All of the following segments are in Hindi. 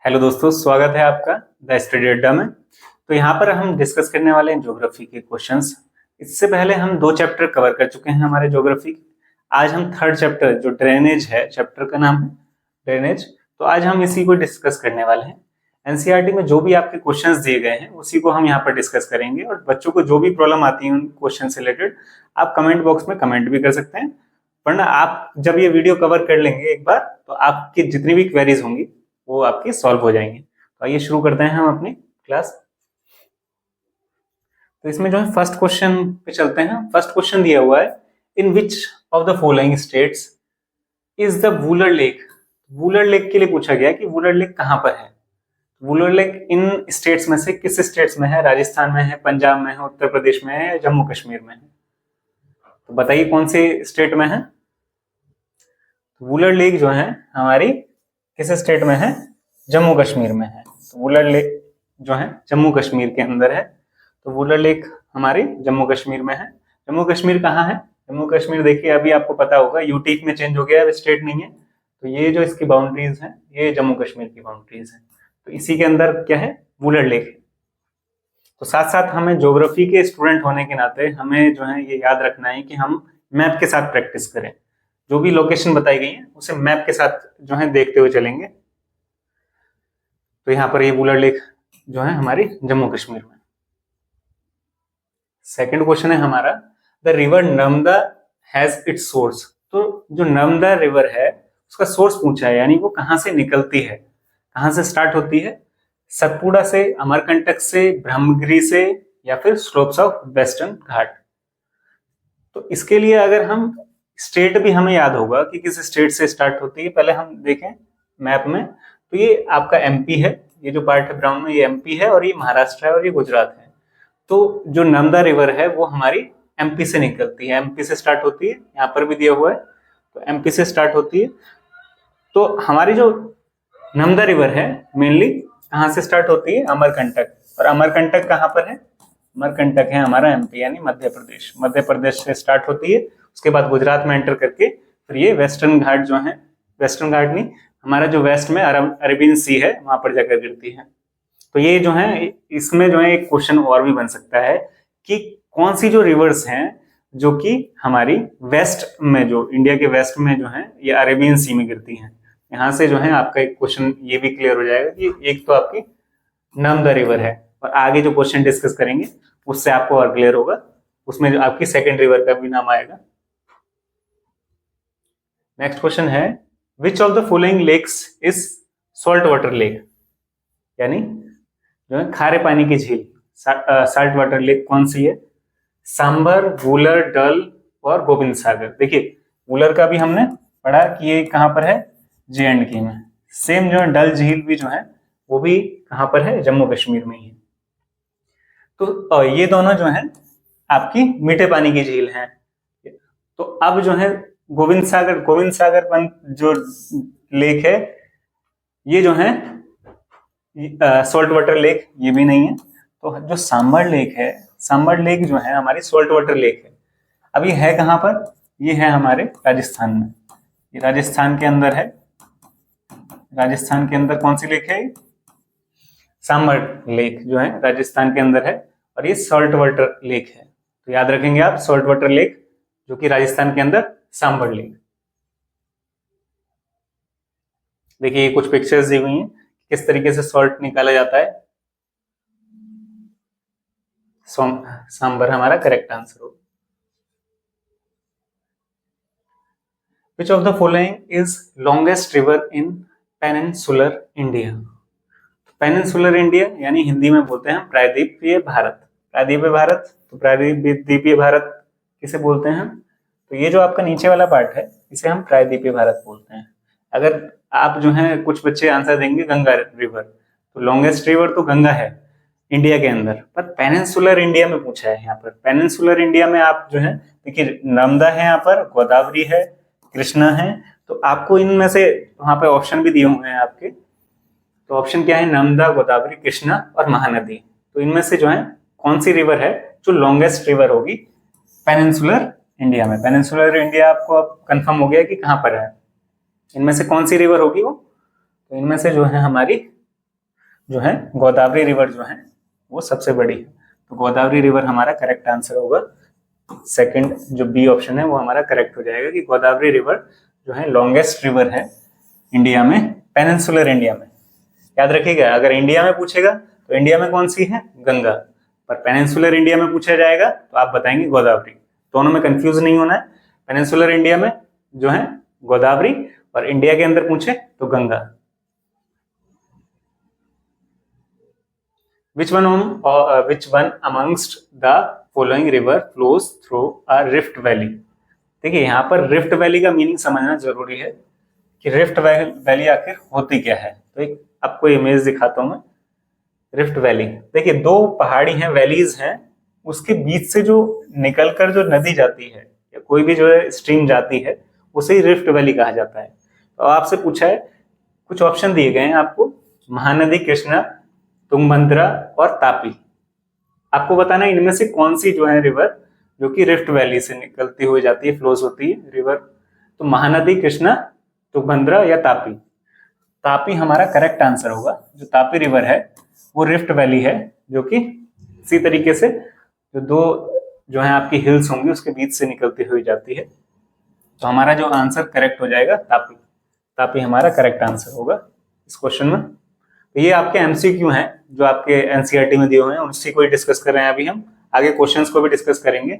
हेलो दोस्तों, स्वागत है आपका द स्टडी अड्डा में। तो यहाँ पर हम डिस्कस करने वाले हैं ज्योग्राफी के क्वेश्चंस। इससे पहले हम 2 चैप्टर कवर कर चुके हैं हमारे ज्योग्राफी के। आज हम 3rd चैप्टर जो ड्रेनेज है, चैप्टर का नाम है ड्रेनेज, तो आज हम इसी को डिस्कस करने वाले हैं। एनसीईआरटी में जो भी आपके क्वेश्चंस दिए गए हैं उसी को हम यहाँ पर डिस्कस करेंगे, और बच्चों को जो भी प्रॉब्लम आती है उन क्वेश्चन से रिलेटेड आप कमेंट बॉक्स में कमेंट भी कर सकते हैं। वरना आप जब ये वीडियो कवर कर लेंगे एक बार, तो आपकी जितनी भी क्वेरीज होंगी वो आपकी सॉल्व हो जाएंगे। तो आइए शुरू करते हैं हम अपनी क्लास। तो इसमें जो है फर्स्ट क्वेश्चन पे चलते हैं। फर्स्ट क्वेश्चन दिया हुआ है, in which of the following states is the Wular lake. Wular lake के लिए पूछा गया कि वुलर लेक कहां पर है। वुलर लेक इन स्टेट्स में से किस स्टेट्स में है? राजस्थान में है, पंजाब में है, उत्तर प्रदेश में है, जम्मू कश्मीर में है। तो बताइए कौन से स्टेट में है। वुलर लेक जो है हमारी किस स्टेट में है? जम्मू कश्मीर में है। तो वुलर लेक जो है जम्मू कश्मीर के अंदर है। तो वुलर लेक हमारे जम्मू कश्मीर में है। जम्मू कश्मीर कहाँ है? जम्मू कश्मीर देखिए अभी आपको पता होगा यूटी में चेंज हो गया है, स्टेट नहीं है। तो ये जो इसकी बाउंड्रीज हैं ये जम्मू कश्मीर की बाउंड्रीज हैं। तो इसी के अंदर क्या है? वुलर लेक है। तो साथ साथ हमें ज्योग्राफी के स्टूडेंट होने के नाते हमें जो है ये याद रखना है कि हम मैप के साथ प्रैक्टिस करें। जो भी लोकेशन बताई गई है उसे मैप के साथ जो है देखते हुए चलेंगे। तो यहाँ पर ये वुलर लेक जो है हमारी जम्मू कश्मीर में। सेकंड क्वेश्चन है हमारा, the river Narmada has its source. तो जो नर्मदा रिवर है उसका सोर्स पूछा है, यानी वो कहाँ से निकलती है, कहाँ से स्टार्ट होती है? सतपुड़ा से, अमरकंटक से, ब्रह्मगिरी से, या फिर स्लोप्स ऑफ वेस्टर्न घाट। तो इसके लिए अगर हम स्टेट भी हमें याद होगा कि किस स्टेट से स्टार्ट होती है। पहले हम देखें मैप में, तो ये आपका एमपी है, ये जो पार्ट है ब्राउन में ये एमपी है, और ये महाराष्ट्र है, और ये गुजरात है। तो जो नर्मदा रिवर है वो हमारी एमपी से निकलती है, एमपी से स्टार्ट होती है। यहाँ पर भी दिया हुआ है, तो एमपी से स्टार्ट होती है। तो हमारी जो नर्मदा रिवर है मेनली कहाँ से स्टार्ट होती है? अमरकंटक। और अमरकंटक कहाँ पर है? अमरकंटक है हमारा एमपी यानी मध्य प्रदेश। मध्य प्रदेश से स्टार्ट होती है, उसके बाद गुजरात में एंटर करके फिर ये वेस्टर्न घाट जो है, वेस्टर्न घाट नहीं, हमारा जो वेस्ट में अरेबियन सी है वहां पर जाकर गिरती है। तो ये जो है इसमें जो है एक क्वेश्चन और भी बन सकता है कि कौन सी जो रिवर्स हैं जो कि हमारी वेस्ट में, जो इंडिया के वेस्ट में जो है ये अरेबियन सी में गिरती हैं। यहाँ से जो है आपका एक क्वेश्चन ये भी क्लियर हो जाएगा कि एक तो आपकी नर्मदा रिवर है, और आगे जो क्वेश्चन डिस्कस करेंगे उससे आपको और क्लियर होगा, उसमें जो आपकी सेकेंड रिवर का भी नाम आएगा। नेक्स्ट क्वेश्चन है, which of the following lakes is salt water lake. यानी जो है खारे पानी की झील, साल्ट वाटर लेक कौन सी है? सांबर, वुलर, डल और गोविंद सागर। देखिए वुलर का भी हमने पढ़ा कि ये कहाँ पर है? जे&के में। सेम जो है डल झील भी जो है वो भी कहाँ पर है? जम्मू कश्मीर में ही है। तो ये दोनों जो है आपकी मीठे पानी की झील हैं। तो अब जो है गोविंद सागर जो लेक है ये जो है सॉल्ट वाटर लेक ये भी नहीं है। तो जो सांबर लेक है, सांबर लेक जो है हमारी सॉल्ट वाटर लेक है। अब ये है कहाँ पर? ये है हमारे राजस्थान में। ये राजस्थान के अंदर है। राजस्थान के अंदर कौन सी लेक है? सांबर लेक जो है राजस्थान के अंदर है, और ये सॉल्ट वाटर लेक है। तो याद रखेंगे आप, सॉल्ट वाटर लेक जो कि राजस्थान के अंदर सांबर लेक। देखिए ये कुछ पिक्चर्स दी हुई हैं किस तरीके से सॉल्ट निकाला जाता है। सांबर हमारा करेक्ट आंसर होगा। Which of the following is longest river in peninsular India? Peninsular India यानी हिंदी में बोलते हैं प्रायद्वीपीय भारत। प्रायद्वीपीय भारत, तो प्रायद्वीपीय भारत किसे बोलते हैं हम? तो ये जो आपका नीचे वाला पार्ट है इसे हम प्रायद्वीपीय भारत बोलते हैं। अगर आप जो है कुछ बच्चे आंसर देंगे गंगा रिवर, तो लॉन्गेस्ट रिवर तो गंगा है इंडिया के अंदर, पर पेनिनसुलर इंडिया में पूछा है। यहाँ पर पेनिनसुलर इंडिया में आप जो है देखिए नर्मदा है, यहाँ पर गोदावरी है, कृष्णा है। तो आपको इनमें से वहां पे ऑप्शन भी दिए हुए हैं आपके। तो ऑप्शन क्या है? नर्मदा, गोदावरी, कृष्णा और महानदी। तो इनमें से जो है कौन सी रिवर है जो लॉन्गेस्ट रिवर होगी पेनिनसुलर इंडिया में? पेनिनसुलर इंडिया आपको अब कंफर्म हो गया कि कहाँ पर है। इनमें से कौन सी रिवर होगी वो? तो इनमें से जो है हमारी जो है गोदावरी रिवर जो है वो सबसे बड़ी है। तो गोदावरी रिवर हमारा करेक्ट आंसर होगा। सेकंड जो बी ऑप्शन है वो हमारा करेक्ट हो जाएगा कि गोदावरी रिवर जो है लॉन्गेस्ट रिवर है इंडिया में, पेनिनसुलर इंडिया में। याद रखिएगा, अगर इंडिया में पूछेगा तो इंडिया में कौन सी है, गंगा, पर पेनिनसुलर इंडिया में पूछा जाएगा तो आप बताएंगे गोदावरी। दोनों में कंफ्यूज नहीं होना है। पेनिनसुलर इंडिया में जो है गोदावरी, और इंडिया के अंदर पूछे तो Ganga. Which one amongst the following river flows through a rift valley? देखिए यहाँ पर रिफ्ट वैली का मीनिंग समझना जरूरी है कि रिफ्ट वैली आखिर होती क्या है। तो एक आपको इमेज दिखाता हूं मैं। रिफ्ट वैली देखिए, दो पहाड़ी हैं, वैलीज हैं, उसके बीच से जो निकलकर जो नदी जाती है या कोई भी जो है स्ट्रीम जाती है उसे ही रिफ्ट वैली कहा जाता है। तो आपसे पूछा है, कुछ ऑप्शन दिए गए हैं आपको, महानदी, कृष्णा, तुंगभद्रा और तापी। आपको बताना है इनमें से कौन सी जो है रिवर जो कि रिफ्ट वैली से निकलती हुई जाती है, फ्लोज होती है रिवर। तो महानदी, कृष्णा, तुंगभद्रा या तापी। तापी हमारा करेक्ट आंसर होगा। जो तापी रिवर है वो रिफ्ट वैली है, जो कि इसी तरीके से जो दो जो है आपकी हिल्स होंगी उसके बीच से निकलती हुई जाती है। तो हमारा जो आंसर करेक्ट हो जाएगा तापी। तापी हमारा करेक्ट आंसर होगा इस क्वेश्चन में। तो ये आपके एमसीक्यू हैं जो आपके एनसीईआरटी में दिए हुए हैं, उसी को ही डिस्कस कर रहे हैं अभी हम। आगे क्वेश्चंस को भी डिस्कस करेंगे।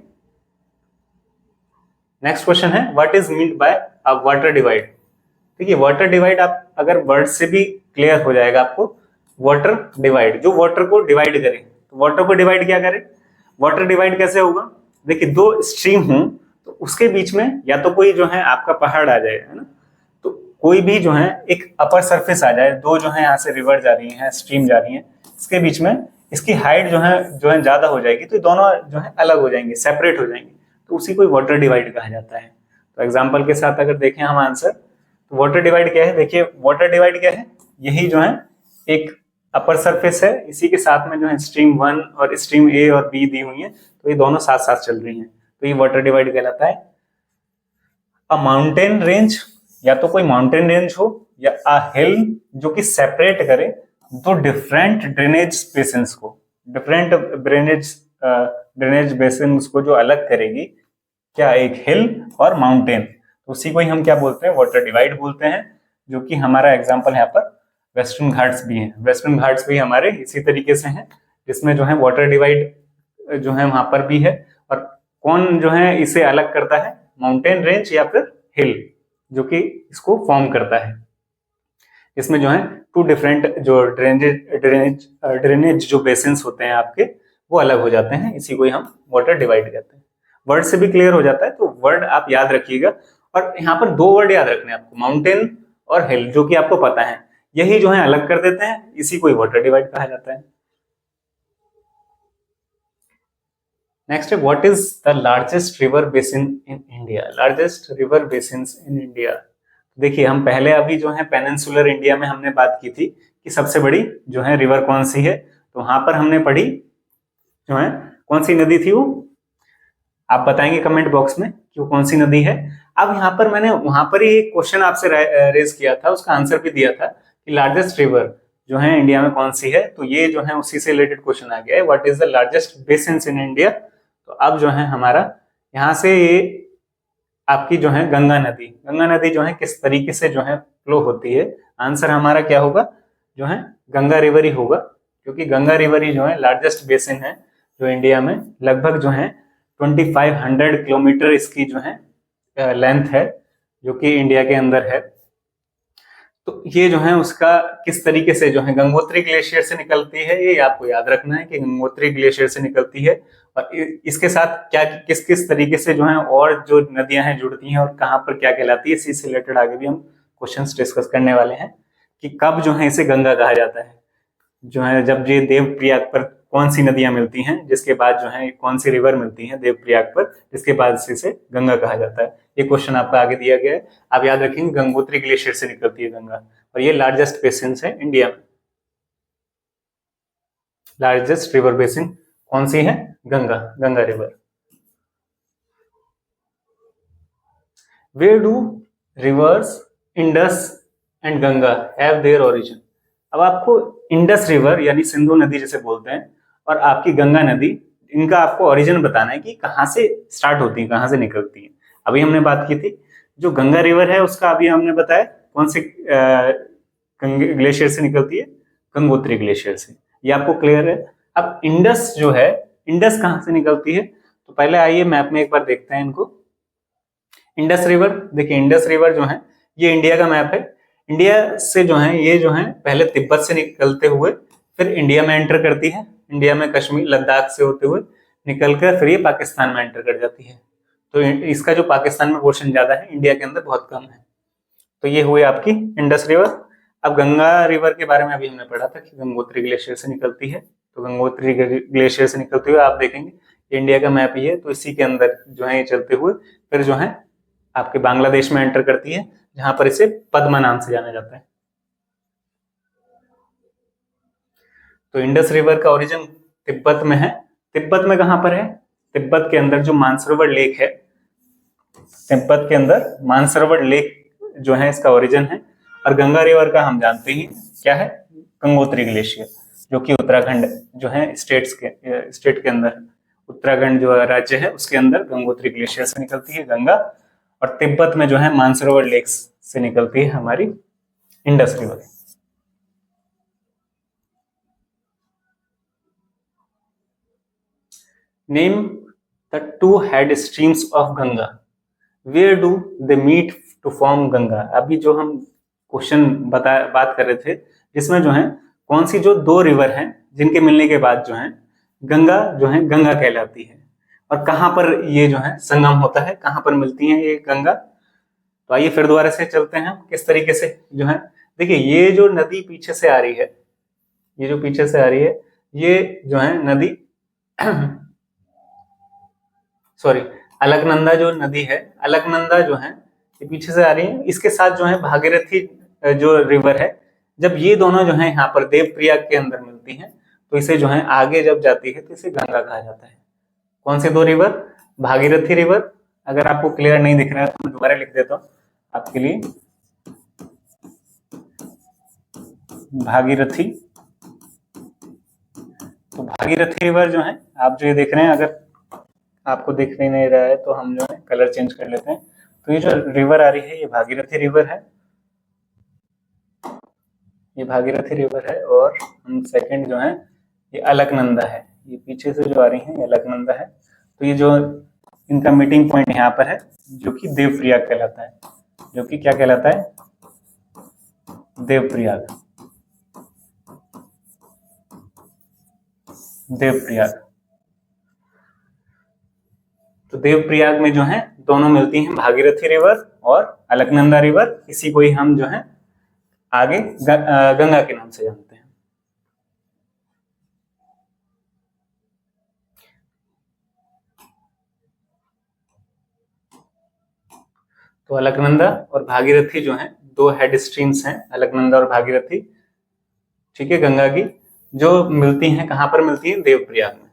नेक्स्ट क्वेश्चन है, what is meant by a water divide. देखिए वाटर डिवाइड आप अगर वर्ड से भी क्लियर हो जाएगा आपको। वाटर डिवाइड, जो वाटर को डिवाइड करे। तो वाटर को डिवाइड क्या करे, वाटर डिवाइड कैसे होगा। देखिए दो स्ट्रीम हो तो उसके बीच में या तो कोई जो है आपका पहाड़ आ जाए, है ना, तो कोई भी जो है एक अपर सरफेस आ जाए। दो जो है यहाँ से रिवर जा रही है, स्ट्रीम जा रही है, इसके बीच में इसकी हाइट जो है ज्यादा हो जाएगी, तो दोनों जो है अलग हो जाएंगे, सेपरेट हो जाएंगे, तो उसी को वाटर डिवाइड कहा जाता है। तो एग्जाम्पल के साथ अगर देखें हम आंसर, तो वाटर डिवाइड क्या है, देखिए वाटर डिवाइड क्या है, यही जो है एक अपर सरफेस है, इसी के साथ में जो है स्ट्रीम 1 और स्ट्रीम ए और बी दी हुई है, तो ये दोनों साथ साथ चल रही हैं, तो ये वाटर डिवाइड कहलाता है। अ माउंटेन रेंज, या तो कोई माउंटेन रेंज हो या अ हिल जो कि सेपरेट करे दो डिफरेंट ड्रेनेज बेसिन्स को, डिफरेंट ड्रेनेज बेसिन्स को जो अलग करेगी, क्या एक हिल और माउंटेन, तो उसी को ही हम क्या बोलते हैं, वाटर डिवाइड बोलते हैं। जो कि हमारा एग्जांपल यहाँ पर वेस्टर्न घाट्स भी हैं। वेस्टर्न घाट्स भी हमारे इसी तरीके से हैं, जिसमें जो है वाटर डिवाइड जो है वहां पर भी है। और कौन जो है इसे अलग करता है, माउंटेन रेंज या फिर हिल जो कि इसको फॉर्म करता है। इसमें जो है टू डिफरेंट जो ड्रेनेज जो बेसिन्स होते हैं आपके, वो अलग हो जाते हैं, इसी को ही हम वाटर डिवाइड कहते हैं। वर्ड से भी क्लियर हो जाता है, तो वर्ड आप याद रखिएगा। और यहाँ पर दो वर्ड याद रखने हैं आपको, माउंटेन और हिल, जो कि आपको पता है, यही जो है अलग कर देते हैं, इसी को ही वाटर डिवाइड कहा जाता है। नेक्स्ट है, what is the largest river basin in India. Largest river basin in India, देखिए हम पहले अभी जो है पेनिनसुलर इंडिया में हमने बात की थी कि सबसे बड़ी जो है रिवर कौन सी है, तो वहां पर हमने पढ़ी जो है कौन सी नदी थी वो, आप बताएंगे कमेंट बॉक्स में कि वो कौन सी नदी है। अब यहाँ पर मैंने वहां पर ही एक क्वेश्चन आपसे रेज किया था, उसका आंसर भी दिया था कि लार्जेस्ट रिवर जो है इंडिया में कौन सी है, तो ये जो है उसी से रिलेटेड क्वेश्चन आ गया है, what is the largest basin in India. तो अब जो है हमारा यहाँ से ये आपकी जो है गंगा नदी जो है किस तरीके से जो है फ्लो होती है, आंसर हमारा क्या होगा, जो है गंगा रिवर ही होगा, क्योंकि गंगा रिवर ही जो है लार्जेस्ट बेसिन है जो इंडिया में। लगभग जो है 2500 किलोमीटर इसकी जो है लेंथ है, जो कि इंडिया के अंदर है। तो ये जो है उसका किस तरीके से जो है गंगोत्री ग्लेशियर से निकलती है, ये आपको याद रखना है कि गंगोत्री ग्लेशियर से निकलती है। और इसके साथ क्या किस किस तरीके से जो है और जो नदियां हैं जुड़ती हैं और कहाँ पर क्या कहलाती है, इसी से रिलेटेड आगे भी हम क्वेश्चंस डिस्कस करने वाले हैं कि कब जो है इसे गंगा कहा जाता है। जो है जब ये देवप्रयाग पर कौन सी नदियां मिलती हैं, जिसके बाद जो है कौन सी रिवर मिलती है देवप्रयाग पर, जिसके बाद इसे गंगा कहा जाता है। ये क्वेश्चन आपका आगे दिया गया है, आप याद रखेंगे गंगोत्री ग्लेशियर से निकलती है गंगा, और ये लार्जेस्ट बेसिन है इंडिया में। लार्जेस्ट रिवर बेसिन कौन सी है, Ganga river. Where do rivers Indus and Ganga have their origin. अब आपको इंडस रिवर यानी सिंधु नदी जिसे बोलते हैं और आपकी गंगा नदी, इनका आपको ओरिजिन बताना है कि कहाँ से स्टार्ट होती है, कहाँ से निकलती है। अभी हमने बात की थी जो गंगा रिवर है उसका, अभी हमने बताया कौन से ग्लेशियर से निकलती है, गंगोत्री ग्लेशियर से, ये आपको क्लियर है। अब इंडस जो है, इंडस कहाँ से निकलती है, तो पहले आइए मैप में एक बार देखते हैं इनको। इंडस रिवर, देखिए इंडस रिवर जो है ये इंडिया का मैप है। इंडिया से जो है ये जो है पहले तिब्बत से निकलते हुए फिर इंडिया में एंटर करती है, इंडिया में कश्मीर लद्दाख से होते हुए निकलकर फिर ये पाकिस्तान में एंटर कर जाती है। तो इसका जो पाकिस्तान में पोर्शन ज्यादा है, इंडिया के अंदर बहुत कम है। तो ये हुई आपकी इंडस रिवर। अब गंगा रिवर के बारे में अभी हमने पढ़ा था कि गंगोत्री ग्लेशियर से निकलती है, तो गंगोत्री ग्लेशियर से निकलते हुए आप देखेंगे इंडिया का मैप ये है, तो इसी के अंदर जो है ये चलते हुए फिर जो है आपके बांग्लादेश में एंटर करती है, जहां पर इसे पद्मा नाम से जाना जाता है। तो इंडस रिवर का ओरिजिन तिब्बत में है। तिब्बत में कहां पर है, तिब्बत के अंदर जो मानसरोवर लेक है, तिब्बत के अंदर मानसरोवर लेक जो है इसका ओरिजिन है। और गंगा रिवर का हम जानते ही क्या है, गंगोत्री ग्लेशियर, जो कि उत्तराखंड जो है स्टेट के अंदर, उत्तराखंड जो राज्य है उसके अंदर गंगोत्री ग्लेशियर से निकलती है गंगा, और तिब्बत में जो है मानसरोवर लेक्स से निकलती है हमारी Indus river. Name the two head streams of Ganga, where do they meet to form Ganga. अभी जो हम क्वेश्चन बात कर रहे थे जिसमें जो है कौन सी जो दो रिवर हैं जिनके मिलने के बाद जो है गंगा गंगा कहलाती है, और कहां पर ये जो है संगम होता है, कहां पर मिलती है ये गंगा। तो आइए फिर दोबारा से चलते हैं किस तरीके से जो है, देखिए ये जो नदी पीछे से आ रही है, ये जो पीछे से आ रही है ये जो है नदी सॉरी अलकनंदा जो नदी है, अलकनंदा जो है ये पीछे से आ रही है, इसके साथ जो है भागीरथी जो रिवर है, जब ये दोनों जो है यहाँ पर देवप्रयाग के अंदर मिलती हैं तो इसे जो है आगे जब जाती है तो इसे गंगा कहा जाता है। कौन से दो रिवर, भागीरथी रिवर, अगर आपको क्लियर नहीं दिख रहा है तो मैं दोबारा लिख देता हूँ आपके लिए, भागीरथी। तो भागीरथी रिवर जो है आप जो ये देख रहे हैं, अगर आपको दिख नहीं रहा है तो हम जो है कलर चेंज कर लेते हैं। तो ये जो रिवर आ रही है ये भागीरथी रिवर है, ये भागीरथी रिवर है। और हम सेकंड जो है ये अलकनंदा है, ये पीछे से जो आ रही है ये अलकनंदा है। तो ये जो इनका मीटिंग पॉइंट यहाँ पर है जो कि देवप्रयाग कहलाता है, जो कि क्या कहलाता है, देवप्रयाग, देवप्रयाग। तो देवप्रयाग में जो है दोनों मिलती हैं, भागीरथी रिवर और अलकनंदा रिवर, इसी को ही हम जो है आगे गंगा के नाम से जानते हैं। तो अलकनंदा और भागीरथी जो है दो हेड स्ट्रीम्स हैं, अलकनंदा और भागीरथी, ठीक है, गंगा की, जो मिलती हैं कहां पर मिलती हैं, देवप्रयाग में।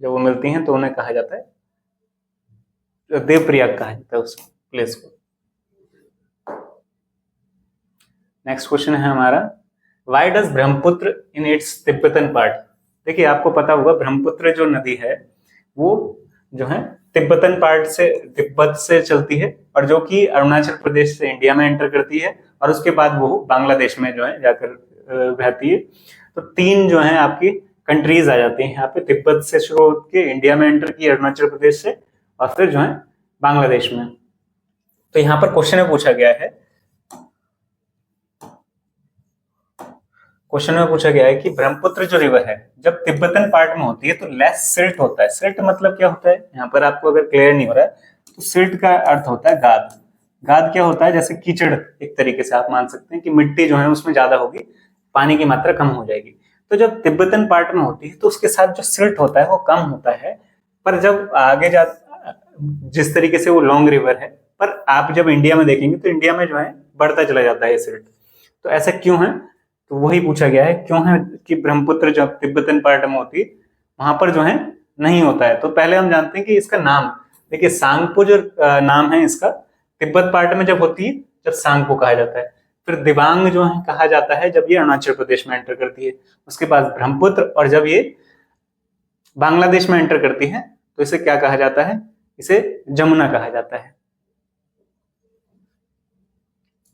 जब वो मिलती हैं तो उन्हें कहा जाता है, देवप्रयाग कहा जाता है उस प्लेस को। नेक्स्ट क्वेश्चन है हमारा, why does Brahmaputra in its Tibetan part. देखिए आपको पता होगा ब्रह्मपुत्र जो नदी है वो जो है तिब्बतन पार्ट से, तिब्बत से चलती है, और जो कि अरुणाचल प्रदेश से इंडिया में एंटर करती है, और उसके बाद वो बांग्लादेश में जो है जाकर बहती है। तो तीन जो है आपकी कंट्रीज आ जाती हैं यहाँ पे, तिब्बत से शुरू होकर इंडिया में एंटर की, अरुणाचल प्रदेश से, और फिर जो है बांग्लादेश में। तो यहाँ पर क्वेश्चन में पूछा गया है, क्वेश्चन में पूछा गया है कि ब्रह्मपुत्र जो रिवर है जब तिब्बतन पार्ट में होती है तो लेस सिल्ट होता है। सिल्ट मतलब क्या होता है, यहाँ पर आपको अगर क्लियर नहीं हो रहा है तो सिल्ट का अर्थ होता है गाद। गाद क्या होता है, जैसे कीचड़, एक तरीके से आप मान सकते हैं कि मिट्टी जो है उसमें ज्यादा होगी, पानी की मात्रा कम हो जाएगी। तो जब तिब्बतन पार्ट में होती है तो उसके साथ जो सिल्ट होता है वो कम होता है, पर जब आगे जा, जिस तरीके से वो लॉन्ग रिवर है, पर आप जब इंडिया में देखेंगे तो इंडिया में जो है बढ़ता चला जाता है सिल्ट। तो ऐसा क्यों है, तो वही पूछा गया है क्यों है कि ब्रह्मपुत्र जब तिब्बतन पार्ट में होती है वहां पर जो है नहीं होता है। तो पहले हम जानते हैं कि इसका नाम, देखिए सांगपो जो नाम है इसका, तिब्बत पार्ट में जब होती है जब सांगपो कहा जाता है, फिर दिबांग जो है कहा जाता है जब ये अरुणाचल प्रदेश में एंटर करती है। उसके बाद ब्रह्मपुत्र, और जब ये बांग्लादेश में एंटर करती है तो इसे क्या कहा जाता है, इसे जमुना कहा जाता है।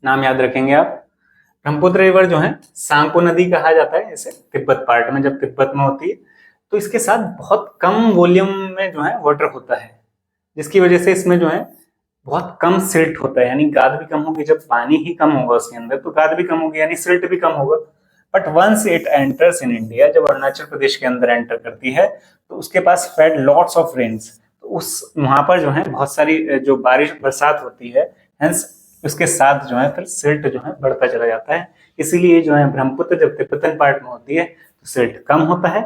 नाम याद रखेंगे आप। ब्रह्मपुत्र रिवर जो है सांको नदी कहा जाता है इसे, तिब्बत पार्ट में, जब तिब्बत में होती है तो इसके साथ बहुत कम वॉल्यूम में जो है वाटर होता है, जिसकी वजह से इसमें जो है बहुत कम सिल्ट होता है, यानी गाद भी कम होगी। जब पानी ही कम होगा उसके अंदर तो गाद भी कम होगी, यानी सिल्ट भी कम होगा। But once it enters in India, जब अरुणाचल प्रदेश के अंदर एंटर करती है तो उसके पास फेड लॉट्स ऑफ रेन्स, तो उस वहां पर जो है बहुत सारी जो बारिश बरसात होती है, हेंस उसके साथ जो है फिर सिल्ट जो है बढ़ता चला जाता है। इसीलिए जो है ब्रह्मपुत्र जब तिब्बतन पार्ट में होती है तो सिल्ट कम होता है,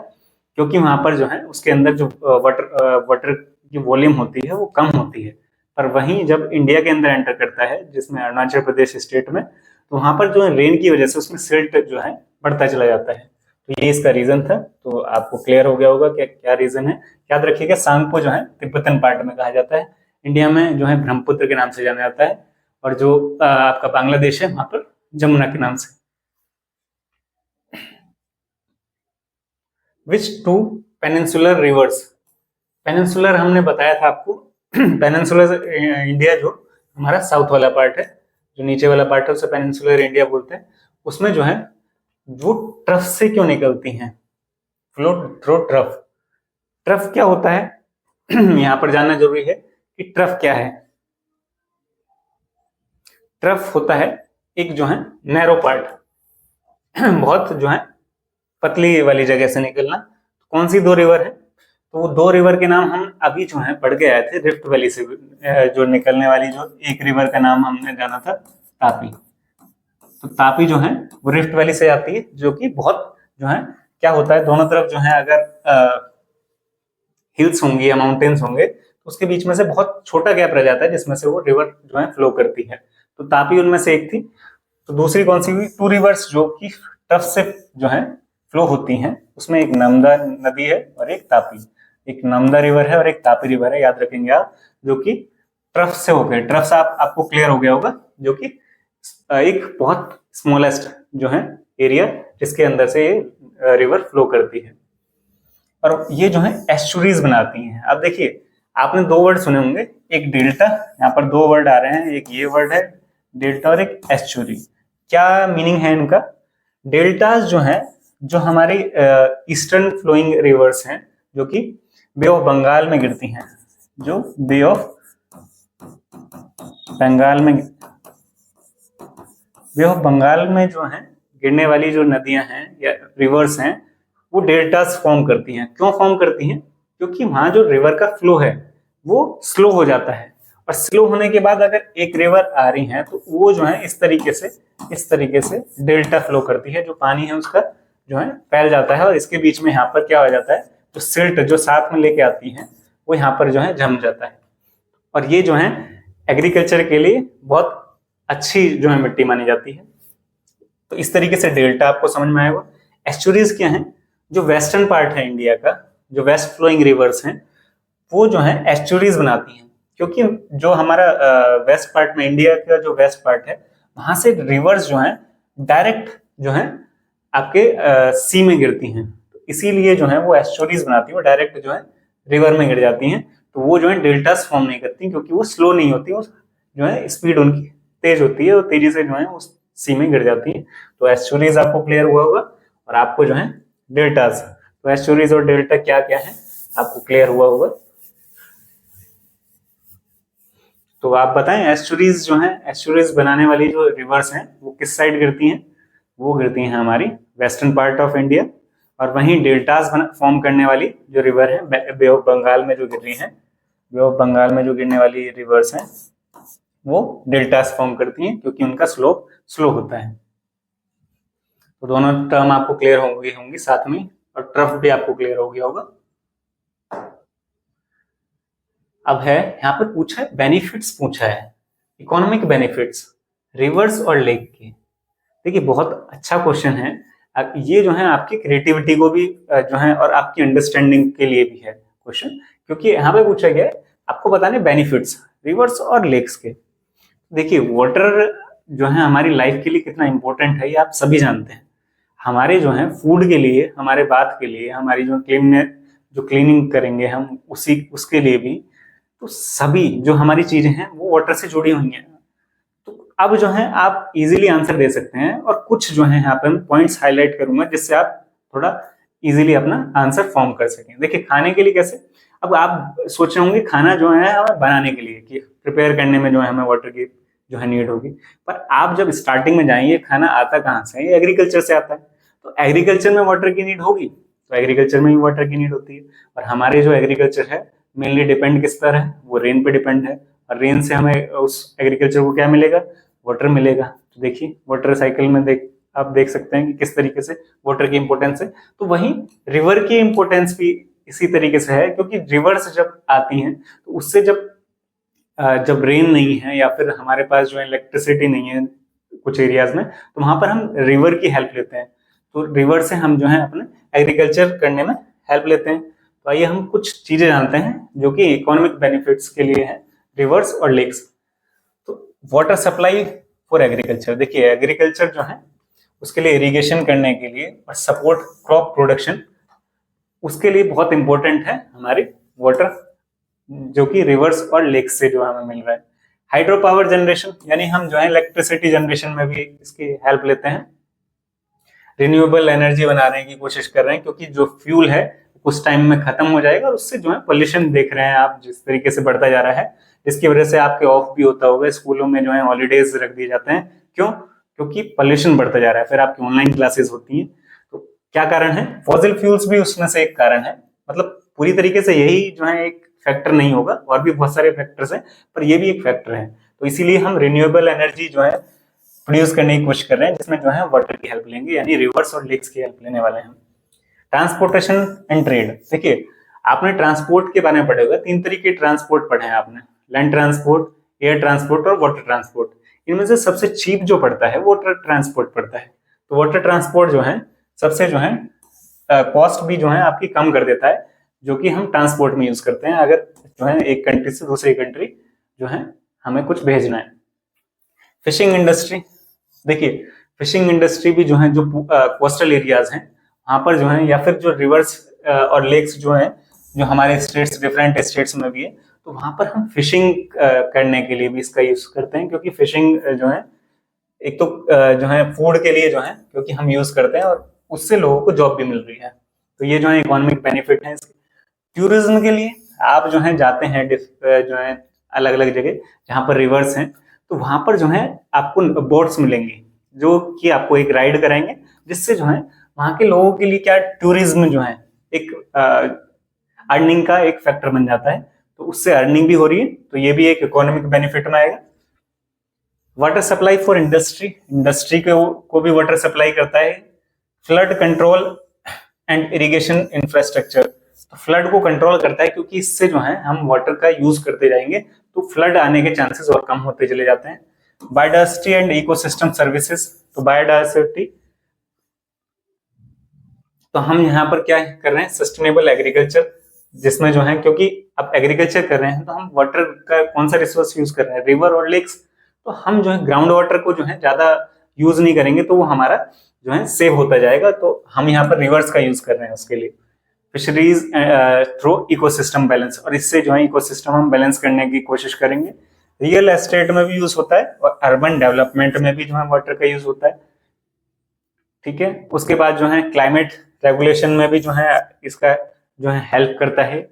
क्योंकि वहां पर जो है उसके अंदर जो वाटर की वॉल्यूम होती है वो कम होती है। पर वहीं जब इंडिया के अंदर एंटर करता है, जिसमें अरुणाचल प्रदेश स्टेट में, तो वहां पर जो है रेन की वजह से उसमें सिल्ट जो है बढ़ता चला जाता है। तो ये इसका रीजन था। तो आपको क्लियर हो गया होगा कि क्या रीजन है। याद रखिएगा सांगपो जो है तिब्बतन पार्ट में कहा जाता है, इंडिया में जो है ब्रह्मपुत्र के नाम से जाना जाता है, और जो आपका बांग्लादेश है वहां पर जमुना के नाम से। विच टू पेनिनसुलर रिवर्स, पेनिनसुलर हमने बताया था आपको। पेनिनसुलर इंडिया जो हमारा साउथ वाला पार्ट है, जो नीचे वाला पार्ट है उसे पेनिनसुलर इंडिया बोलते हैं। उसमें जो है वो ट्रफ से क्यों निकलती हैं, फ्लो थ्रू ट्रफ। ट्रफ क्या होता है यहाँ पर जानना जरूरी है कि ट्रफ क्या है। ट्रफ होता है एक जो है नैरो पार्ट, बहुत जो है पतली वाली जगह से निकलना। कौन सी दो रिवर है, तो वो दो रिवर के नाम हम अभी जो है पढ़ के आए थे, रिफ्ट वैली से जो निकलने वाली जो एक रिवर का नाम हमने जाना था तापी। तो तापी जो है वो रिफ्ट वैली से आती है, जो कि बहुत जो है क्या होता है, दोनों तरफ जो है अगर हिल्स होंगी या माउंटेन्स होंगे तो उसके बीच में से बहुत छोटा गैप रह जाता है, जिसमें से वो रिवर जो है फ्लो करती है। तो तापी उनमें से एक थी। तो दूसरी कौन सी हुई, टू रिवर्स जो कि ट्रफ से जो है फ्लो होती हैं, उसमें एक नर्मदा नदी है और एक तापी। एक नर्मदा रिवर है और एक तापी रिवर है, याद रखेंगे आप, जो कि ट्रफ से हो गए। ट्रफ से आपको क्लियर हो गया होगा, जो कि एक बहुत स्मॉलेस्ट जो है एरिया जिसके अंदर से ये रिवर फ्लो करती है, और ये जो है एस्चुरीज बनाती हैं। अब देखिए आपने दो वर्ड सुने होंगे, एक डेल्टा, यहाँ पर दो वर्ड आ रहे हैं, एक ये वर्ड है डेल्टा और एक एस्चुरी। क्या मीनिंग है इनका। डेल्टास जो है जो हमारी ईस्टर्न फ्लोइंग रिवर्स हैं, जो कि बे ऑफ बंगाल में गिरती हैं, जो बे ऑफ बंगाल में जो है गिरने वाली जो नदियां हैं या रिवर्स हैं, वो डेल्टास फॉर्म करती हैं। क्यों फॉर्म करती हैं, क्योंकि वहां जो रिवर का फ्लो है वो स्लो हो जाता है, और स्लो होने के बाद अगर एक रिवर आ रही है तो वो जो है इस तरीके से डेल्टा फ्लो करती है, जो पानी है उसका जो है फैल जाता है, और इसके बीच में यहाँ पर क्या हो जाता है, जो सिल्ट जो साथ में लेके आती है वो यहाँ पर जो है जम जाता है। और ये जो है एग्रीकल्चर के लिए बहुत अच्छी जो है मिट्टी मानी जाती है। तो इस तरीके से डेल्टा आपको समझ में आएगा। एस्चुरीज क्या है, जो वेस्टर्न पार्ट है इंडिया का, जो वेस्ट फ्लोइंग रिवर्स हैं, वो जो है एस्चुरीज बनाती हैं, क्योंकि जो हमारा वेस्ट पार्ट में, इंडिया का जो वेस्ट पार्ट है, वहां से रिवर्स जो है डायरेक्ट जो है आपके सी में गिरती हैं, तो इसीलिए जो है वो एस्चुरीज बनाती है, वो डायरेक्ट जो है रिवर में गिर जाती हैं। तो वो जो है डेल्टास फॉर्म नहीं करती, क्योंकि वो स्लो नहीं होती, वो जो है स्पीड उनकी तेज होती है, और तेजी से जो है उस सी में गिर जाती है। तो एस्चुरीज आपको क्लियर हुआ होगा, और आपको जो है डेल्टास, तो एस्चुरीज और डेल्टा क्या क्या है आपको क्लियर हुआ होगा। तो आप बताएं एस्चुरीज जो है, एस्चुरीज बनाने वाली जो रिवर्स हैं वो किस साइड गिरती हैं, वो गिरती हैं हमारी वेस्टर्न पार्ट ऑफ इंडिया। और वहीं डेल्टास फॉर्म करने वाली जो रिवर है बे ऑफ बंगाल में जो गिर रही है, बे ऑफ बंगाल में जो गिरने वाली रिवर्स हैं वो डेल्टास फॉर्म करती हैं, क्योंकि उनका स्लोप स्लो होता है। तो दोनों टर्म आपको क्लियर होंगी साथ में, और ट्रफ भी आपको क्लियर हो गया होगा। अब है यहाँ पर पूछा है बेनिफिट्स, पूछा है इकोनॉमिक बेनिफिट्स रिवर्स और लेक के। देखिए बहुत अच्छा क्वेश्चन है ये, जो है आपकी क्रिएटिविटी को भी जो है और आपकी अंडरस्टैंडिंग के लिए भी है क्वेश्चन, क्योंकि यहाँ पे पूछा गया है आपको बताने बेनिफिट्स रिवर्स और लेक्स के। देखिए वाटर जो है हमारी लाइफ के लिए कितना इंपॉर्टेंट है ये आप सभी जानते हैं। हमारे जो है फूड के लिए, हमारे बाथ के लिए, हमारी जो क्लीनिंग करेंगे हम उसी उसके लिए भी, तो सभी जो हमारी चीजें हैं वो वाटर से जुड़ी हुई हैं। तो अब जो है आप इजीली आंसर दे सकते हैं, और कुछ जो है यहाँ पे मैं पॉइंट्स हाईलाइट करूंगा जिससे आप थोड़ा इजीली अपना आंसर फॉर्म कर सकें। देखिए खाने के लिए कैसे, अब आप सोच रहे होंगे खाना जो है हमें बनाने के लिए, कि प्रिपेयर करने में जो है हमें वाटर की जो है नीड होगी, पर आप जब स्टार्टिंग में जाएंगे खाना आता कहाँ से है, ये एग्रीकल्चर से आता है। तो एग्रीकल्चर में वाटर की नीड होगी, तो एग्रीकल्चर में भी वाटर की नीड होती है। और हमारे जो एग्रीकल्चर है मेनली डिपेंड किस पर है, वो रेन पे डिपेंड है, और रेन से हमें उस एग्रीकल्चर को क्या मिलेगा, वाटर मिलेगा। तो देखिए वाटर साइकिल में आप देख सकते हैं कि किस तरीके से वाटर की इंपॉर्टेंस है। तो वहीं रिवर की इंपॉर्टेंस भी इसी तरीके से है, क्योंकि रिवर्स जब आती हैं तो उससे जब रेन नहीं है या फिर हमारे पास जो है इलेक्ट्रिसिटी नहीं है कुछ एरियाज में, तो वहां पर हम रिवर की हेल्प लेते हैं। तो रिवर से हम जो है अपने एग्रीकल्चर करने में हेल्प लेते हैं। तो आइए हम कुछ चीजें जानते हैं जो कि इकोनॉमिक बेनिफिट्स के लिए है, रिवर्स और लेक्स। तो वाटर सप्लाई फॉर एग्रीकल्चर, देखिए एग्रीकल्चर जो है उसके लिए इरिगेशन करने के लिए और सपोर्ट क्रॉप प्रोडक्शन, उसके लिए बहुत इंपॉर्टेंट है हमारी वाटर, जो कि रिवर्स और लेक्स से जो हमें मिल रहा है। हाइड्रो पावर जनरेशन, यानी हम जो है इलेक्ट्रिसिटी जनरेशन में भी इसकी हेल्प लेते हैं। रिन्यूएबल एनर्जी बनाने की कोशिश कर रहे हैं, क्योंकि जो फ्यूल है कुछ टाइम में खत्म हो जाएगा, और उससे जो है पोल्यूशन देख रहे हैं आप जिस तरीके से बढ़ता जा रहा है, जिसकी वजह से आपके ऑफ भी होता होगा, स्कूलों में जो है हॉलीडेज रख दिए जाते हैं। क्यों? क्योंकि पोल्यूशन बढ़ता जा रहा है। फिर आपकी ऑनलाइन क्लासेस होती हैं, तो क्या कारण है? फॉसिल फ्यूल्स भी उसमें से एक कारण है। मतलब पूरी तरीके से यही जो है एक फैक्टर नहीं होगा, और भी बहुत सारे फैक्टर्स हैं, पर ये भी एक फैक्टर है। तो इसीलिए हम रिन्यूएबल एनर्जी जो है प्रोड्यूस करने की कोशिश कर रहे हैं, जिसमें जो है वाटर की हेल्प लेंगे, यानी रिवर्स और लेक्स की हेल्प लेने वाले हैं। ट्रांसपोर्टेशन एंड ट्रेड, देखिए आपने ट्रांसपोर्ट के बारे में पढ़े होगा, 3 तरीके ट्रांसपोर्ट पढ़े हैं आपने, लैंड ट्रांसपोर्ट, एयर ट्रांसपोर्ट और वाटर ट्रांसपोर्ट। इनमें से सबसे चीप जो पड़ता है वाटर ट्रांसपोर्ट पड़ता है। तो वाटर ट्रांसपोर्ट जो है सबसे जो है कॉस्ट भी जो है आपकी कम कर देता है, जो कि हम ट्रांसपोर्ट में यूज करते हैं अगर जो है एक कंट्री से दूसरी कंट्री जो है हमें कुछ भेजना है। फिशिंग इंडस्ट्री, देखिए फिशिंग इंडस्ट्री भी जो है जो कोस्टल एरियाज हैं वहां पर जो है, या फिर जो रिवर्स और लेक्स जो है जो हमारे स्टेट्स, डिफरेंट स्टेट्स में भी है, तो वहां पर हम फिशिंग करने के लिए भी इसका यूज करते हैं। क्योंकि फिशिंग जो है एक तो जो है फूड के लिए जो है क्योंकि हम यूज करते हैं, और उससे लोगों को जॉब भी मिल रही है। तो ये जो है इकोनॉमिक बेनिफिट है इसके। टूरिज्म के लिए आप जो है जाते हैं जो है अलग अलग जगह जहां पर रिवर्स हैं, तो वहां पर जो है आपको बोट्स मिलेंगी जो कि आपको एक राइड कराएंगे, जिससे जो है वहां के लोगों के लिए क्या टूरिज्म जो है एक अर्निंग का एक फैक्टर बन जाता है। तो उससे अर्निंग भी हो रही है, तो ये भी एक इकोनॉमिक बेनिफिट में आएगा। Water supply for industry, industry को भी वाटर सप्लाई करता है। Flood control and irrigation infrastructure, तो फ्लड को कंट्रोल करता है, क्योंकि इससे जो है हम वाटर का यूज करते जाएंगे तो फ्लड आने के चांसेस और कम होते चले जाते हैं। बायोडाइवर्सिटी एंड इकोसिस्टम सर्विसेज, तो बायोडाइवर्सिटी, तो हम यहाँ पर क्या कर रहे हैं, सस्टेनेबल एग्रीकल्चर, जिसमें जो है क्योंकि अब एग्रीकल्चर कर रहे हैं तो हम वाटर का कौन सा रिसोर्स यूज कर रहे हैं, रिवर और लेक्स। तो हम जो है ग्राउंड वाटर को जो है ज्यादा यूज नहीं करेंगे, तो वो हमारा जो है सेव होता जाएगा। तो हम यहाँ पर रिवर्स का यूज कर रहे हैं उसके लिए। फिशरीज थ्रू इकोसिस्टम बैलेंस, और इससे जो है इकोसिस्टम हम बैलेंस करने की कोशिश करेंगे। रियल एस्टेट में भी यूज होता है, और अर्बन डेवलपमेंट में भी जो है वाटर का यूज होता है। ठीक है, उसके बाद जो है क्लाइमेट रेगुलेशन में भी जो है इसका जो है हेल्प करता है।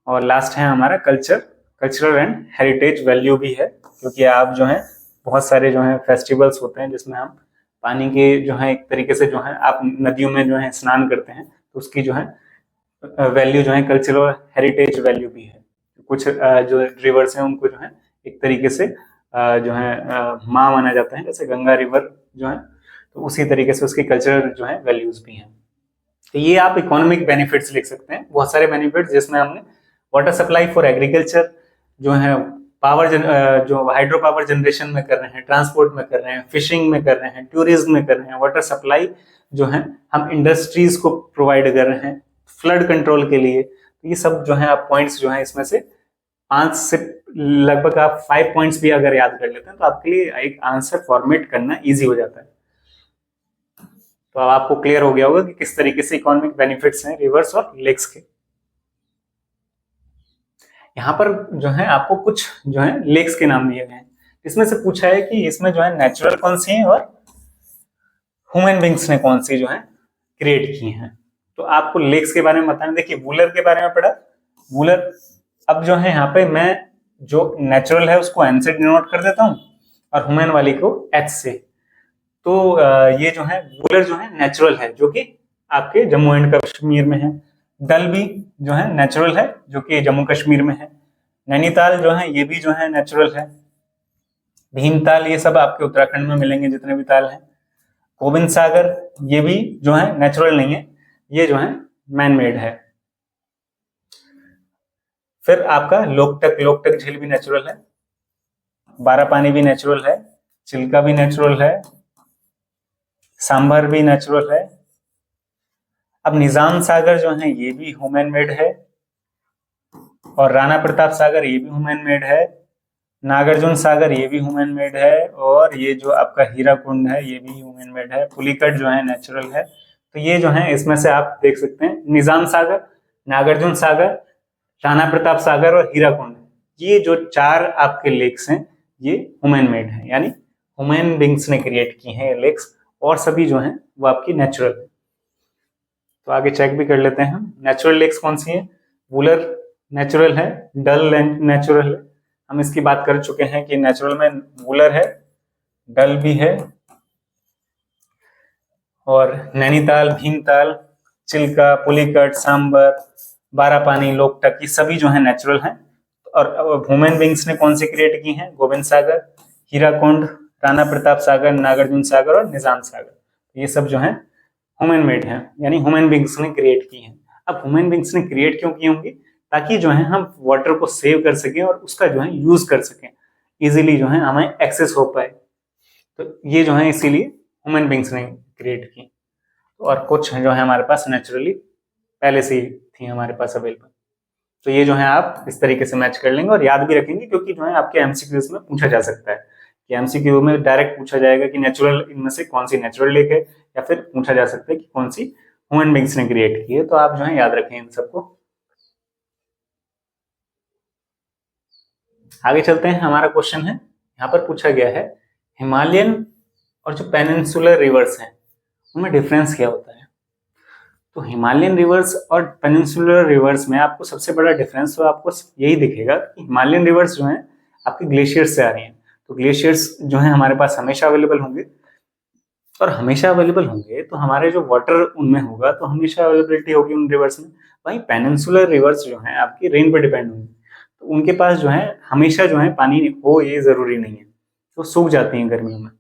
और लास्ट है हमारा कल्चरल एंड हेरिटेज वैल्यू भी है, क्योंकि आप जो है बहुत सारे जो है फेस्टिवल्स होते हैं जिसमें हम पानी के जो है एक तरीके से जो है आप नदियों में जो है स्नान करते हैं, तो उसकी जो है वैल्यू जो है कल्चरल हेरिटेज वैल्यू भी है। कुछ जो रिवर्स हैं उनको जो है एक तरीके से जो है माँ माना जाता है, जैसे गंगा रिवर जो है, तो उसी तरीके से उसकी कल्चरल जो है वैल्यूज भी हैं। तो ये आप इकोनॉमिक बेनिफिट्स लिख सकते हैं, बहुत सारे बेनिफिट्स, जिसमें हमने वाटर सप्लाई फॉर एग्रीकल्चर जो है, जो हाइड्रो पावर जनरेशन में कर रहे हैं, ट्रांसपोर्ट में कर रहे हैं, फिशिंग में कर रहे हैं, टूरिज्म में कर रहे हैं, वाटर सप्लाई जो है हम इंडस्ट्रीज को प्रोवाइड कर रहे हैं, फ्लड कंट्रोल के लिए। तो ये सब जो है आप पॉइंट्स जो है इसमें से 5 से लगभग आप 5 पॉइंट्स भी अगर याद कर लेते हैं तो आपके लिए एक आंसर फॉर्मेट करना इजी हो जाता है। तो अब आपको क्लियर हो गया होगा कि किस तरीके से इकोनॉमिक बेनिफिट्स हैं रिवर्स और लेक्स के। यहाँ पर जो है आपको कुछ जो है लेक्स के नाम दिए गए हैं। इसमें से पूछा है कि इसमें जो है नेचुरल कौन सी है और ह्यूमन बींग्स ने कौन सी जो है क्रिएट की हैं। तो आपको लेक्स के बारे में बताना। देखिए वूलर के बारे में पढ़ा, वूलर। अब जो है यहाँ पे मैं जो नेचुरल है उसको एन से डिनोट कर देता हूँ और ह्यूमन वाली को एच से। तो ये जो है वूलर जो है नेचुरल है जो कि आपके जम्मू एंड कश्मीर में है। डल भी जो है नेचुरल है जो कि जम्मू कश्मीर में है। नैनीताल जो है ये भी जो है नेचुरल है। भीमताल ये सब आपके उत्तराखंड में मिलेंगे जितने भी ताल हैं। गोविंद सागर ये भी जो है नेचुरल नहीं है, ये जो है मैन मेड है। फिर आपका लोकटक, लोकटक झील भी नेचुरल है। बारापानी भी नेचुरल है। चिल्का भी नेचुरल है। सांभर भी नेचुरल है। अब निजाम सागर जो है ये भी ह्यूमन मेड है और राणा प्रताप सागर ये भी ह्यूमन मेड है। नागार्जुन सागर ये भी ह्यूमन मेड है और ये जो आपका हीरा कुंड है ये भी ह्यूमन मेड है। पुलिकट जो है नेचुरल है। तो ये जो है इसमें से आप देख सकते हैं निजाम सागर, नागार्जुन सागर, राणा प्रताप सागर और हीरा कुंड, ये जो 4 आपके लेक्स हैं ये ह्यूमन मेड है, यानी ह्यूमन बींग्स ने क्रिएट की हैं ये लेक्स, और सभी जो हैं वो आपकी नेचुरल है। तो आगे चेक भी कर लेते हैं हम नेचुरल लेक्स कौन सी है। वूलर नेचुरल है, डल नेचुरल है, हम इसकी बात कर चुके हैं कि नेचुरल में वूलर है, डल भी है, और नैनीताल, भीमताल, चिल्का, पुलिकट, सांबर, बारापानी, लोकटक ये सभी जो है नेचुरल हैं। और ह्यूमन बींग्स ने कौन सी क्रिएट की हैं? गोविंद सागर, हीराकुंड, राणा प्रताप सागर, नागार्जुन सागर और निजाम सागर, ये सब जो है ह्यूमन मेड है, यानी ह्यूमन बींग्स ने क्रिएट की हैं। अब ह्यूमन बींग्स ने क्रिएट क्यों की होंगी? ताकि जो है हम वाटर को सेव कर सकें और उसका जो है यूज कर सकें, इजीली जो है हमें एक्सेस हो पाए। तो ये जो है इसीलिए ह्यूमन बींग्स ने क्रिएट की। और कुछ जो है हमारे पास नेचुरली पहले से ही थी हमारे पास अवेलेबल। तो ये जो है आप इस तरीके से मैच कर लेंगे और याद भी रखेंगे, क्योंकि जो है आपके एमसीक्यूज में पूछा जा सकता है कि एमसीक्यू में डायरेक्ट पूछा जाएगा कि नेचुरल इनमें से कौन सी नेचुरल लेक है, या फिर पूछा जा सकता है कि कौन सी ह्यूमन बींग्स ने क्रिएट की है। तो आप जो है याद रखें इन सबको। आगे चलते हैं, हमारा क्वेश्चन है यहाँ पर पूछा गया है हिमालयन और जो पेनिनसुलर रिवर्स हैं उनमें डिफरेंस क्या होता है। तो हिमालयन रिवर्स और पेनिनसुलर रिवर्स में आपको सबसे बड़ा डिफरेंस तो आपको यही दिखेगा कि हिमालयन रिवर्स जो है आपके ग्लेशियर्स से आ रही हैं। तो ग्लेशियर्स जो है हमारे पास हमेशा अवेलेबल होंगे, और हमेशा अवेलेबल होंगे तो हमारे जो वाटर उनमें होगा तो हमेशा अवेलेबिलिटी होगी उन रिवर्स में। वहीं पेनिनसुलर रिवर्स जो है आपकी रेन पर डिपेंड होंगे, तो उनके पास जो है हमेशा जो है पानी हो ये जरूरी नहीं है, तो सूख जाती हैं गर्मियों में।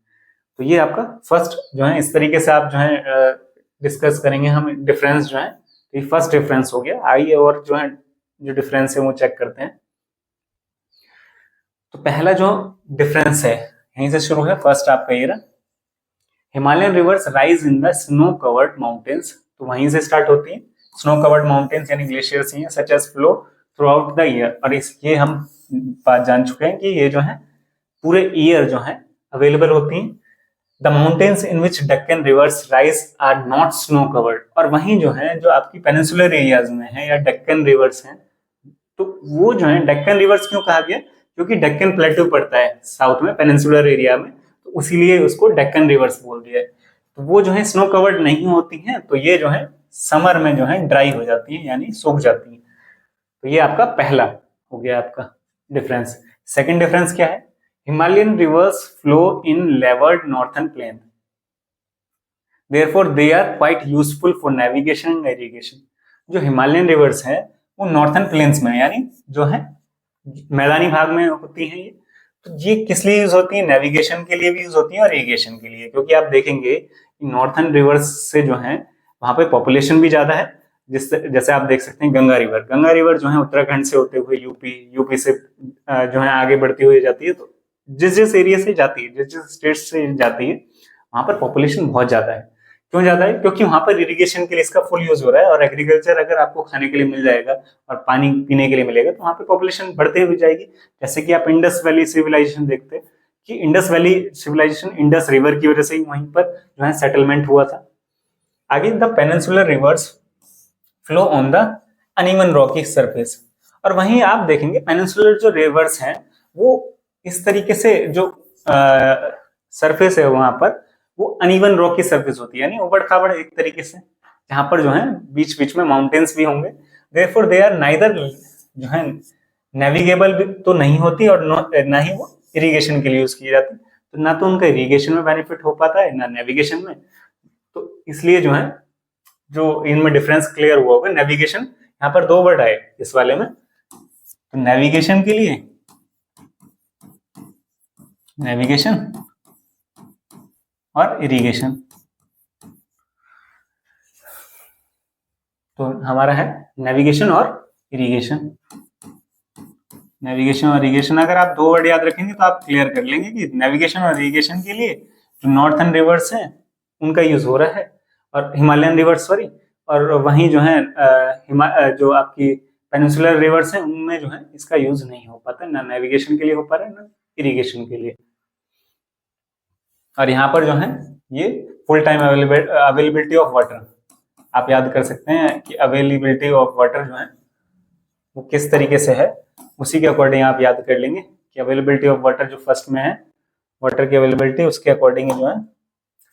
तो ये आपका फर्स्ट जो है इस तरीके से आप जो है डिस्कस करेंगे हम डिफरेंस जो है। तो ये फर्स्ट डिफरेंस हो गया। आइए और जो है जो डिफरेंस है वो चेक करते हैं। तो पहला जो डिफरेंस है यहीं से शुरू है, फर्स्ट आपका ये रहा, Himalayan rivers rise in the snow covered mountains. तो वहीं से स्टार्ट होती है। स्नो कवर्ड माउंटेन्स यानी ग्लेशियर्स ही हैं, such as flow throughout the year. और ये हम बात जान चुके हैं कि ये जो है पूरे ईयर जो है अवेलेबल होती हैं। The mountains in which Deccan rivers rise are not snow covered। और वहीं जो है जो आपकी पेनिनसुलर एरियाज में है या डेक्कन रिवर्स हैं, तो वो जो है डेक्कन रिवर्स क्यों कहा गया? क्योंकि डेक्कन प्लेटू पड़ता है साउथ में पेनिनसुलर एरिया में, तो इसीलिए उसको डेक्कन रिवर्स बोल दिया है। तो वो जो है स्नो कवर्ड नहीं होती हैं, तो ये जो है समर में जो है ड्राई हो जाती है, यानी सूख जाती है। तो ये आपका पहला हो गया आपका डिफरेंस। सेकेंड डिफरेंस क्या है? Himalayan rivers flow in levered northern plain. Therefore, they are quite useful for navigation and irrigation. जो हिमालयन रिवर्स है वो नॉर्थन प्लेन्स में यानी जो है मैदानी भाग में होती हैं ये। तो ये किस लिए यूज होती है? नेविगेशन के लिए भी यूज होती है और इरिगेशन के लिए, क्योंकि आप देखेंगे कि नॉर्थन रिवर्स से जो है वहां पे पॉपुलेशन भी ज्यादा है। जैसे आप देख सकते हैं गंगा रिवर जो है उत्तराखंड से होते हुए यूपी से जो है आगे बढ़ती हुई जाती है। तो जिस एरिया से जाती है, जिस स्टेट से जाती है, वहां पर पॉपुलेशन बहुत ज्यादा है, क्यों ज्यादा है? क्योंकि वहां पर इरिगेशन के लिए इसका फुल यूज हो रहा है, और एग्रीकल्चर अगर आपको खाने के लिए मिल जाएगा और पानी पीने के लिए मिलेगा तो वहां पे पॉपुलेशन बढ़ते हुए जाएगी। जैसे कि आप इंडस वैली सिविलाइजेशन देखते हैं कि Indus valley civilisation Indus river की वजह से ही वहीं पर जो है सेटलमेंट हुआ था। आगे, the peninsular reverse flow on the uneven Rocky surface. और वहीं आप देखेंगे पेनिनसुलर जो रिवर्स हैं वो इस तरीके से जो सरफेस है वहां पर वो अनइवन रॉकी सरफेस होती है, यानी उबड़ खाबड़ एक तरीके से, जहां पर जो है बीच बीच में माउंटेन्स भी होंगे। देयरफॉर दे आर नाइदर जो है नेविगेबल तो नहीं होती और ना ही वो इरिगेशन के लिए यूज की जाती, तो ना तो उनका इरिगेशन में बेनिफिट हो पाता है ना नेविगेशन में। तो इसलिए जो है जो इनमें डिफरेंस क्लियर हुआ होगा। नेविगेशन, यहाँ पर दो वर्ड आए इस वाले में, तो नेविगेशन के लिए नेविगेशन और इरिगेशन, तो हमारा है नेविगेशन और इरिगेशन। नेविगेशन और इरिगेशन अगर आप दो वर्ड याद रखेंगे तो आप क्लियर कर लेंगे कि नेविगेशन और इरिगेशन के लिए जो नॉर्थर्न रिवर्स हैं उनका यूज हो रहा है, और हिमालयन रिवर्स सॉरी, और वहीं जो है जो आपकी पेनिनसुलर रिवर्स हैं उनमें जो है इसका यूज नहीं हो पाता, ना नेविगेशन के लिए हो पा रहा है ना इरिगेशन के लिए। और यहाँ पर जो है ये full time availability of water, आप याद कर सकते हैं कि अवेलेबिलिटी ऑफ वाटर जो है वो किस तरीके से है, उसी के अकॉर्डिंग आप याद कर लेंगे कि अवेलेबिलिटी ऑफ वाटर जो फर्स्ट में है, वाटर की अवेलेबिलिटी, उसके अकॉर्डिंग जो है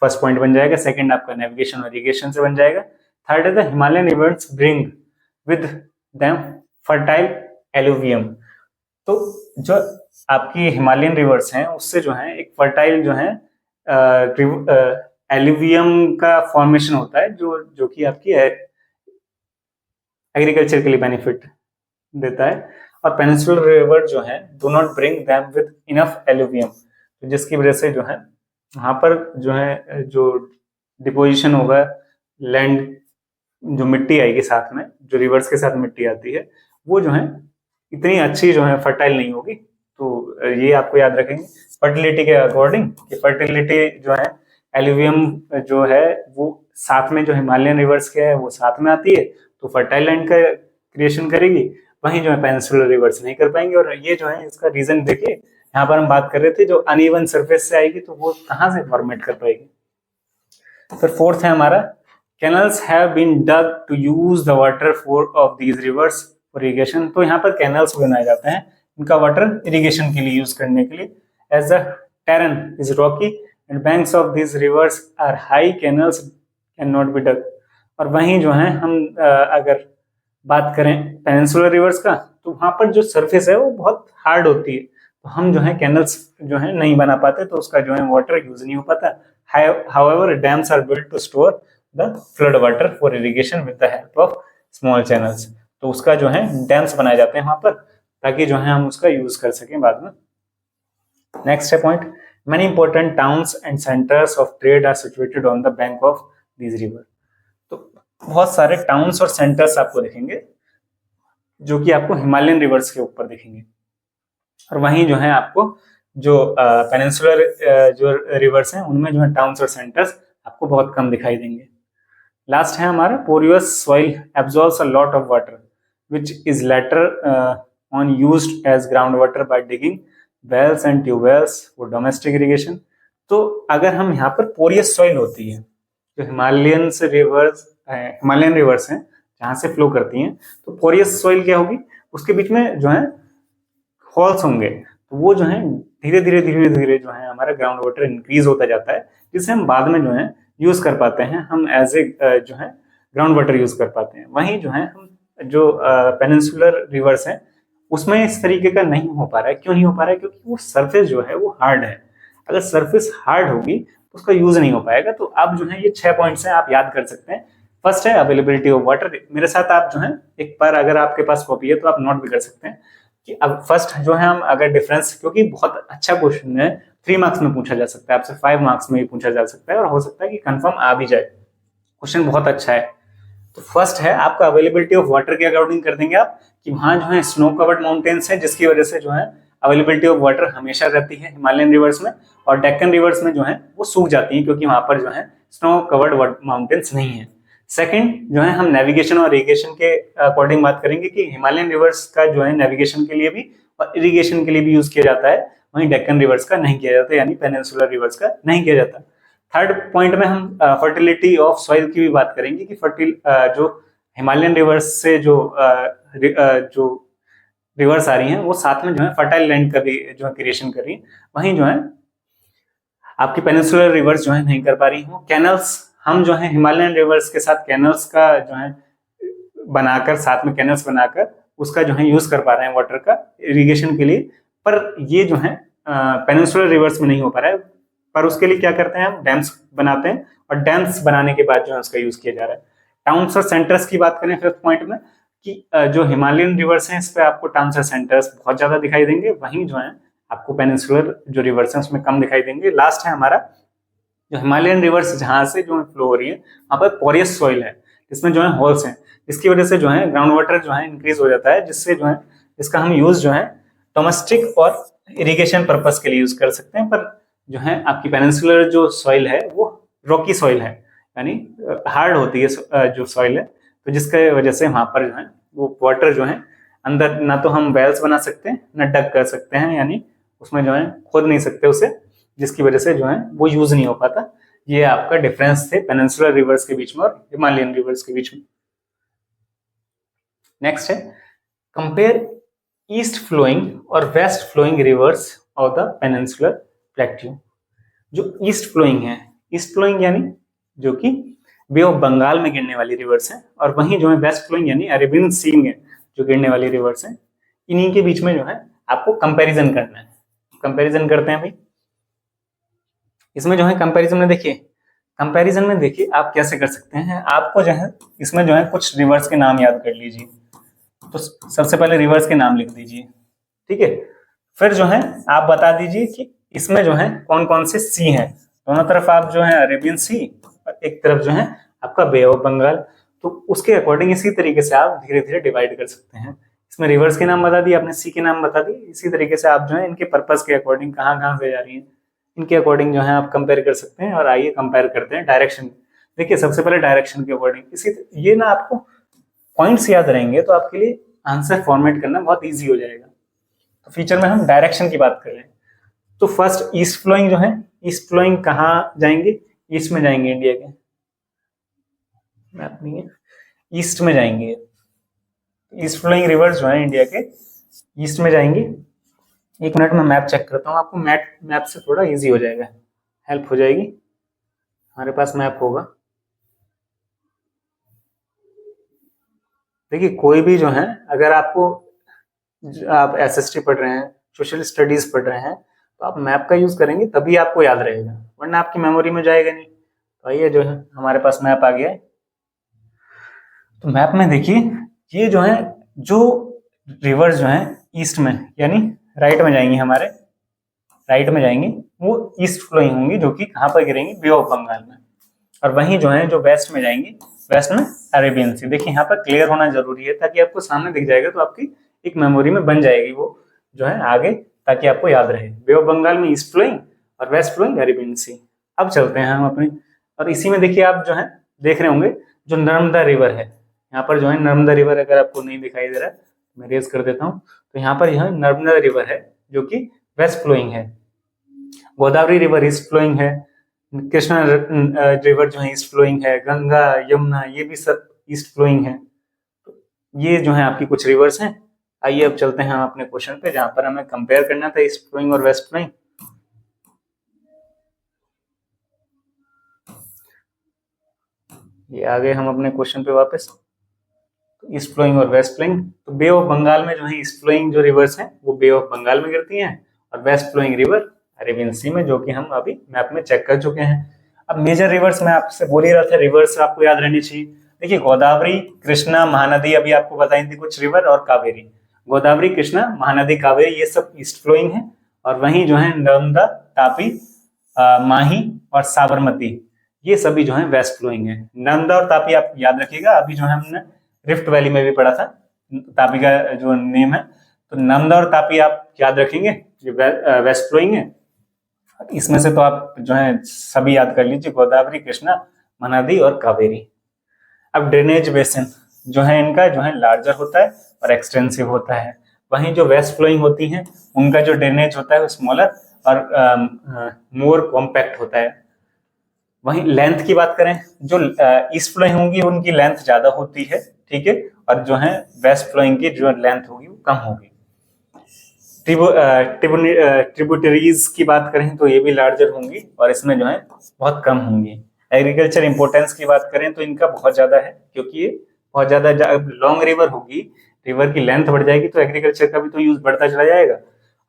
फर्स्ट पॉइंट बन जाएगा। सेकंड आपका नेविगेशन और इरिगेशन से बन जाएगा। थर्ड है the Himalayan reverse bring with them fertile alluvium. तो जो आपकी हिमालयन रिवर्स हैं उससे जो है एक फर्टाइल जो है एलुवियम का फॉर्मेशन होता है, जो कि आपकी एग्रीकल्चर के लिए बेनिफिट देता है। और पेनिनसुलर रिवर जो है do not bring them with enough alluvium, तो जिसकी वजह से जो है वहां पर जो है जो डिपोजिशन होगा लैंड, जो मिट्टी आएगी साथ में, जो रिवर्स के साथ मिट्टी आती है वो जो है इतनी अच्छी जो है फर्टाइल नहीं होगी। तो ये आपको याद रखेंगे फर्टिलिटी के अकॉर्डिंग कि फर्टिलिटी जो है एलुवियम जो है वो साथ में जो हिमालयन रिवर्स के है वो साथ में आती है, तो फर्टाइल लैंड का क्रिएशन करेगी, वहीं जो है पेनिनसुलर रिवर्स नहीं कर पाएंगे। और ये जो है इसका रीजन देखिए, यहाँ पर हम बात कर रहे थे जो अनइवन सरफेस से आएगी तो वो कहाँ से फॉर्मेट कर पाएगी। फिर फोर्थ है हमारा canals have been dug to use the water for of these rivers for irrigation. तो यहाँ पर कैनल्स बनाए जाते हैं इनका वाटर इरिगेशन के लिए यूज करने के लिए। As the terrain is rocky and banks of these rivers are high, canals can not be dug. और वहीं जो है हम अगर बात करें पेनिनसुलर रिवर्स का, तो वहां पर जो सरफेस है वो बहुत हार्ड होती है, तो हम जो है कैनल्स जो है नहीं बना पाते, तो उसका जो है वाटर यूज नहीं हो पाता। However dams are built to store the flood water for irrigation with the help of small channels. तो उसका जो है डैम्स बनाए जाते हैं वहां पर, ताकि जो है हम उसका यूज कर सकें बाद में। नेक्स्ट है point, many important towns and centres of trade are situated on the bank of this river. तो बहुत सारे टाउन्स और सेंटर्स आपको दिखेंगे जो कि आपको हिमालयन रिवर्स के ऊपर दिखेंगे, और वहीं जो है आपको जो पेनिनसुलर जो रिवर्स हैं उनमें जो है टाउन्स और सेंटर्स आपको बहुत कम दिखाई देंगे। लास्ट है हमारा porous soil absorbs a lot of water which is later on used as ground water by digging wells and tubewells for domestic irrigation. तो अगर हम यहाँ पर पोरियस सॉइल होती है, जो हिमालयन रिवर्स हैं जहां से फ्लो करती हैं, तो पोरियस सॉइल क्या होगी, उसके बीच में जो है होल्स होंगे, तो वो जो है धीरे धीरे जो है हमारा ग्राउंड वाटर इंक्रीज होता जाता है, जिससे हम बाद में जो है यूज कर पाते हैं, हम एज ए जो है ग्राउंड वाटर यूज कर पाते हैं। वहीं जो है हम जो पेनिनसुलर रिवर्स है उसमें इस तरीके का नहीं हो पा रहा है। क्यों नहीं हो पा रहा है? क्योंकि वो सरफेस जो है वो हार्ड है। अगर सरफेस हार्ड होगी तो उसका यूज नहीं हो पाएगा। तो अब जो है ये 6 पॉइंट्स हैं, आप याद कर सकते हैं। फर्स्ट है अवेलेबिलिटी ऑफ वाटर। मेरे साथ आप जो है एक बार अगर आपके पास कॉपी है तो आप नोट भी कर सकते हैं कि अब फर्स्ट जो है हम अगर डिफरेंस, क्योंकि बहुत अच्छा क्वेश्चन है, 3 मार्क्स में पूछा जा सकता है, आपसे 5 मार्क्स में भी पूछा जा सकता है, और हो सकता है कि कंफर्म आ भी जाए। क्वेश्चन बहुत अच्छा है। तो फर्स्ट है आपका अवेलेबिलिटी ऑफ वाटर के अकॉर्डिंग कर देंगे आप कि वहां जो है स्नो कवर्ड माउंटेन्स है, जिसकी वजह से जो है अवेलेबिलिटी ऑफ वाटर हमेशा रहती है हिमालयन रिवर्स में, और डेक्कन रिवर्स में जो है वो सूख जाती है क्योंकि वहां पर जो है स्नो कवर्ड माउंटेन्स नहीं है। सेकंड जो है हम नेविगेशन और इरिगेशन के अकॉर्डिंग बात करेंगे कि हिमालयन रिवर्स का जो है नेविगेशन के लिए भी और इरिगेशन के लिए भी यूज किया जाता है, वहीं डेक्कन रिवर्स का नहीं किया जाता, यानी पेनिनसुलर रिवर्स का नहीं किया जाता। थर्ड पॉइंट में हम फर्टिलिटी ऑफ सॉइल की भी बात करेंगे कि जो हिमालयन रिवर्स से जो रिवर्स आ रही हैं वो साथ में जो है फर्टाइल लैंड का भी जो है क्रिएशन कर रही है, वहीं जो है आपकी पेनिनसुलर रिवर्स जो है नहीं कर पा रही हूँ। कैनल्स हम जो है हिमालयन रिवर्स के साथ कैनल्स का जो है बनाकर, साथ में कैनल्स बनाकर उसका जो है यूज कर पा रहे हैं वाटर का इरिगेशन के लिए, पर ये जो है पेनिनसुलर रिवर्स में नहीं हो पा रहा है। पर उसके लिए क्या करते हैं, हम डैम्स बनाते हैं और डैम्स बनाने के बाद जो है उसका यूज किया जा रहा है। टाउन्स और सेंटर्स की बात करें फिफ्थ पॉइंट में कि जो हिमालयन रिवर्स हैं इस पे आपको टाउन्स और सेंटर्स बहुत ज्यादा दिखाई देंगे, वहीं जो है आपको पेनिनसुलर जो रिवर्स हैं उसमें कम दिखाई देंगे। लास्ट है हमारा जो हिमालयन रिवर्स जहां से जो है फ्लो हो रही है वहां पर पोरियस सॉइल है, इसमें जो है होल्स हैं, इसकी वजह से जो है ग्राउंड वाटर जो है इंक्रीज हो जाता है, जिससे जो है इसका हम यूज जो है डोमेस्टिक और इरिगेशन पर्पस के लिए यूज कर सकते हैं। पर जो है आपकी पेनिनसुलर जो सॉइल है वो रॉकी सॉइल है, यानी हार्ड होती है जो सॉइल है, तो जिसके वजह से वहां पर जो है वो वाटर जो है अंदर ना तो हम वेल्स बना सकते हैं ना डग कर सकते हैं, यानी उसमें जो है खोद नहीं सकते उसे, जिसकी वजह से जो है वो यूज नहीं हो पाता। ये आपका डिफरेंस थे पेनिनसुलर रिवर्स के बीच में और हिमालयन रिवर्स के बीच में। नेक्स्ट है कंपेयर ईस्ट फ्लोइंग और west flowing rivers of the peninsular plateau. जो ईस्ट फ्लोइंग है, ईस्ट फ्लोइंग यानी जो कि बे ऑफ बंगाल में गिरने वाली रिवर्स है, और वहीं जो है वेस्ट फ्लोइंग यानी अरेबियन सी में जो गिरने वाली रिवर्स है, इन्हीं के बीच में जो है आपको कंपैरिजन करना है। कंपैरिजन करते हैं भाई। इसमें जो है कंपैरिजन में देखिए आप कैसे कर सकते हैं। आपको जो है इसमें जो है कुछ रिवर्स के नाम याद कर लीजिए। तो सबसे पहले रिवर्स के नाम लिख दीजिए, ठीक है। फिर जो है आप बता दीजिए कि इसमें जो है कौन कौन से सी हैं। दोनों तरफ आप जो है अरेबियन सी और एक तरफ जो है आपका बे ऑफ बंगाल, तो उसके अकॉर्डिंग इसी तरीके से आप धीरे धीरे डिवाइड कर सकते हैं। इसमें रिवर्स के नाम बता दिए आपने, सी के नाम बता दिए, इसी तरीके से आप जो है इनके पर्पस के अकॉर्डिंग कहाँ कहाँ से जा रही है इनके अकॉर्डिंग जो है आप कंपेयर कर सकते हैं। और आइए कंपेयर करते हैं डायरेक्शन। देखिए सबसे पहले डायरेक्शन के अकॉर्डिंग, इसी ये ना आपको पॉइंट्स याद रहेंगे तो आपके लिए आंसर फॉर्मेट करना बहुत ईजी हो जाएगा। तो फीचर में हम डायरेक्शन की बात कर रहे हैं। तो फर्स्ट ईस्ट फ्लोइंग जो है, ईस्ट फ्लोइंग कहाँ जाएंगे, ईस्ट में जाएंगे, इंडिया के मैप नहीं है, ईस्ट में जाएंगे। ईस्ट फ्लोइंग रिवर्स जो है इंडिया के ईस्ट में जाएंगे। एक मिनट में मैप चेक करता हूँ, आपको मैप से थोड़ा इजी हो जाएगा, हेल्प हो जाएगी। हमारे पास मैप होगा। देखिए कोई भी जो है, अगर आपको आप एसएसटी पढ़ रहे हैं, सोशल स्टडीज पढ़ रहे हैं, तो आप मैप का यूज करेंगे तभी आपको याद रहेगा, वरना आपकी मेमोरी में जाएगा नहीं। तो आइए जो है हमारे पास मैप आ गया है। तो मैप में देखिए ये जो है, जो रिवर्स जो है ईस्ट में यानी राइट में जाएंगी, हमारे राइट में जाएंगी, वो ईस्ट फ्लोइंग होंगी, जो कि कहाँ पर गिरेंगी, बे ऑफ बंगाल में। और वहीं जो है जो वेस्ट में जाएंगी, वेस्ट में अरेबियन सी। देखिए यहाँ पर क्लियर होना जरूरी है ताकि आपको सामने दिख जाएगा, तो आपकी एक मेमोरी में बन जाएगी वो जो है आगे, ताकि आपको याद रहे। बे ऑफ बंगाल में ईस्ट फ्लोइंग और वेस्ट फ्लोइंग अरेबियन सी। अब चलते हैं हम अपने, और इसी में देखिए आप जो है देख रहे होंगे जो नर्मदा रिवर है, यहाँ पर जो है नर्मदा रिवर, अगर आपको नहीं दिखाई दे रहा है मैं रेज कर देता हूँ, तो यहाँ पर यह नर्मदा रिवर है जो कि वेस्ट फ्लोइंग है। गोदावरी रिवर ईस्ट फ्लोइंग है, कृष्णा रिवर जो है ईस्ट फ्लोइंग है, गंगा यमुना ये भी सब ईस्ट फ्लोइंग है। ये जो है आपकी कुछ रिवर्स हैं। आइए अब चलते हैं हम अपने क्वेश्चन पे, जहां पर हमें कंपेयर करना था ईस्ट फ्लोइंग और वेस्ट फ्लोइंग। ये आ गए हम अपने क्वेश्चन पे वापस। तो ईस्ट फ्लोइंग और वेस्ट फ्लोइंग, तो बे ऑफ बंगाल में जो है ईस्ट फ्लोइंग जो रिवर्स हैं वो बे ऑफ बंगाल में गिरती हैं, और वेस्ट फ्लोइंग रिवर अरेबियन सी में, जो कि हम अभी मैप में चेक कर चुके हैं। अब मेजर रिवर्स मैं आपसे बोल ही रहा था, रिवर्स आपको याद रहनी चाहिए। देखिए गोदावरी, कृष्णा, महानदी, अभी आपको बताई थी कुछ रिवर, और कावेरी। गोदावरी, कृष्णा, महानदी, कावेरी ये सब ईस्ट फ्लोइंग है, और वहीं जो है नर्मदा, तापी, माही और साबरमती ये सभी जो है वेस्ट फ्लोइंग है। नर्मदा और तापी आप याद रखिएगा, अभी जो है हमने रिफ्ट वैली में भी पढ़ा था तापी का जो नेम है, तो नर्मदा और तापी आप याद रखेंगे, वेस्ट फ्लोइंग है। इसमें से तो आप जो है सभी याद कर लीजिए, गोदावरी, कृष्णा, महानदी और कावेरी। अब ड्रेनेज बेसिन जो है इनका जो है लार्जर होता है और एक्सटेंसिव होता है। वहीं जो वेस्ट फ्लोइंग होती हैं उनका जो ड्रेनेज होता है वो स्मॉलर और मोर कॉम्पैक्ट होता है। वहीं लेंथ की बात करें, जो ईस्ट फ्लोइंग होंगी उनकी लेंथ ज्यादा होती है, ठीक है, और जो है वेस्ट फ्लोइंग की जो लेंथ होगी वो कम होगी। ट्रिब्यूटरीज की बात करें तो ये भी लार्जर होंगी और इसमें जो है बहुत कम होंगी। एग्रीकल्चर इंपोर्टेंस की बात करें तो इनका बहुत ज्यादा है, क्योंकि ये बहुत ज्यादा लॉन्ग रिवर होगी, रिवर की लेंथ बढ़ जाएगी तो एग्रीकल्चर का भी तो यूज बढ़ता चला जाएगा।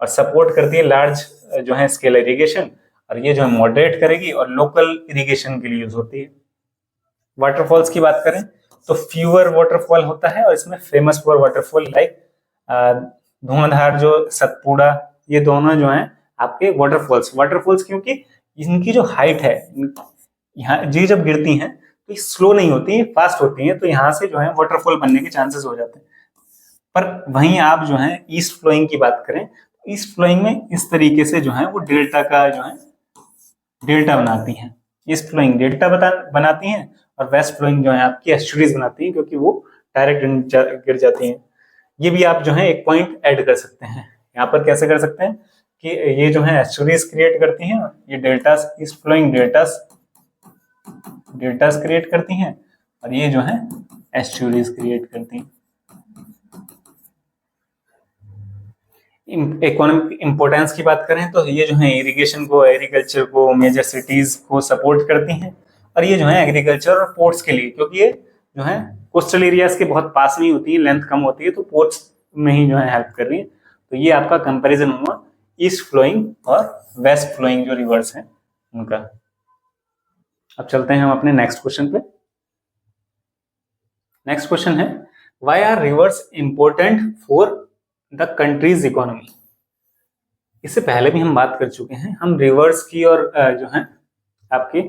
और सपोर्ट करती है लार्ज जो है स्केल इरिगेशन, और ये जो है मॉडरेट करेगी और लोकल इरिगेशन के लिए यूज होती है। वाटरफॉल्स की बात करें तो फ्यूअर वाटरफॉल होता है और इसमें फेमस फॉर वाटरफॉल लाइक धुआंधार, जो सतपुड़ा, ये दोनों जो हैं आपके वाटरफॉल्स क्योंकि इनकी जो हाइट है, यहाँ ये जब गिरती हैं तो ये स्लो नहीं होती है, फास्ट होती हैं, तो यहाँ से जो है वाटरफॉल बनने के चांसेस हो जाते हैं। पर वहीं आप जो है ईस्ट फ्लोइंग की बात करें, ईस्ट फ्लोइंग में इस तरीके से जो है वो डेल्टा का जो है डेल्टा बनाती हैं। ईस्ट फ्लोइंग डेल्टा बनाती हैं और वेस्ट फ्लोइंग जो है आपकी एस्चुरीज बनाती हैं, क्योंकि वो डायरेक्ट गिर जाती हैं। ये भी आप जो है एक पॉइंट ऐड कर सकते हैं यहाँ पर। कैसे कर सकते हैं कि ये जो है एस्चुरीज क्रिएट करती हैं, ये deltas, east flowing deltas create करती हैं और ये जो है एस्चुरीज क्रिएट करती हैं। इकोनॉमिक इंपोर्टेंस की बात करें तो ये जो है इरिगेशन को, एग्रीकल्चर को, मेजर सिटीज को सपोर्ट करती हैं, और ये जो है एग्रीकल्चर और पोर्ट्स के लिए, क्योंकि ये जो है कोस्टल एरियाज के बहुत पास में होती है, लेंथ कम होती है, तो पोर्ट्स में ही जो है हेल्प कर रही है। तो ये आपका कंपैरिजन हुआ ईस्ट फ्लोइंग और वेस्ट फ्लोइंग जो रिवर्स हैं उनका। अब चलते हैं हम अपने नेक्स्ट क्वेश्चन पे। नेक्स्ट क्वेश्चन है, why are rivers important for the country's economy. इससे पहले भी हम बात कर चुके हैं, हम रिवर्स की और जो है आपकी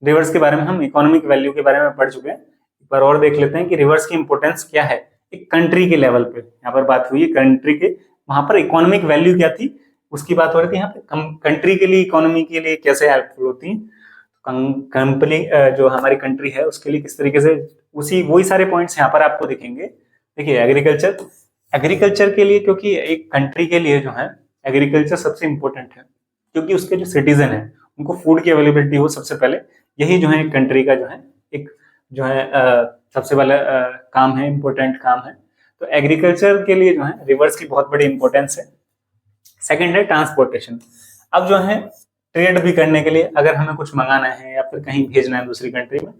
रिवर्स के बारे में, हम इकोनॉमिक वैल्यू के बारे में पढ़ चुके हैं। एक बार और देख लेते हैं कि रिवर्स की इंपोर्टेंस क्या है एक कंट्री के लेवल पे। यहाँ पर बात हुई है कंट्री के, वहां पर इकोनॉमिक वैल्यू क्या थी उसकी बात हो रही थी। यहाँ पे कंट्री के लिए, इकोनॉमी के लिए कैसे हेल्पफुल होती है, कंपनी जो हमारी कंट्री है उसके लिए किस तरीके से, वही सारे पॉइंट्स यहाँ पर आपको दिखेंगे। देखिए एग्रीकल्चर के लिए, क्योंकि एक कंट्री के लिए जो है एग्रीकल्चर सबसे इंपॉर्टेंट है, क्योंकि उसके जो सिटीजन है उनको फूड की अवेलेबिलिटी हो सबसे पहले, यही जो है एक कंट्री का जो है एक जो है सबसे पहला काम है, इंपॉर्टेंट काम है। तो एग्रीकल्चर के लिए जो है रिवर्स की बहुत बड़ी इंपॉर्टेंस है। सेकंड है ट्रांसपोर्टेशन। अब जो है ट्रेड भी करने के लिए, अगर हमें कुछ मंगाना है या फिर कहीं भेजना है दूसरी कंट्री में,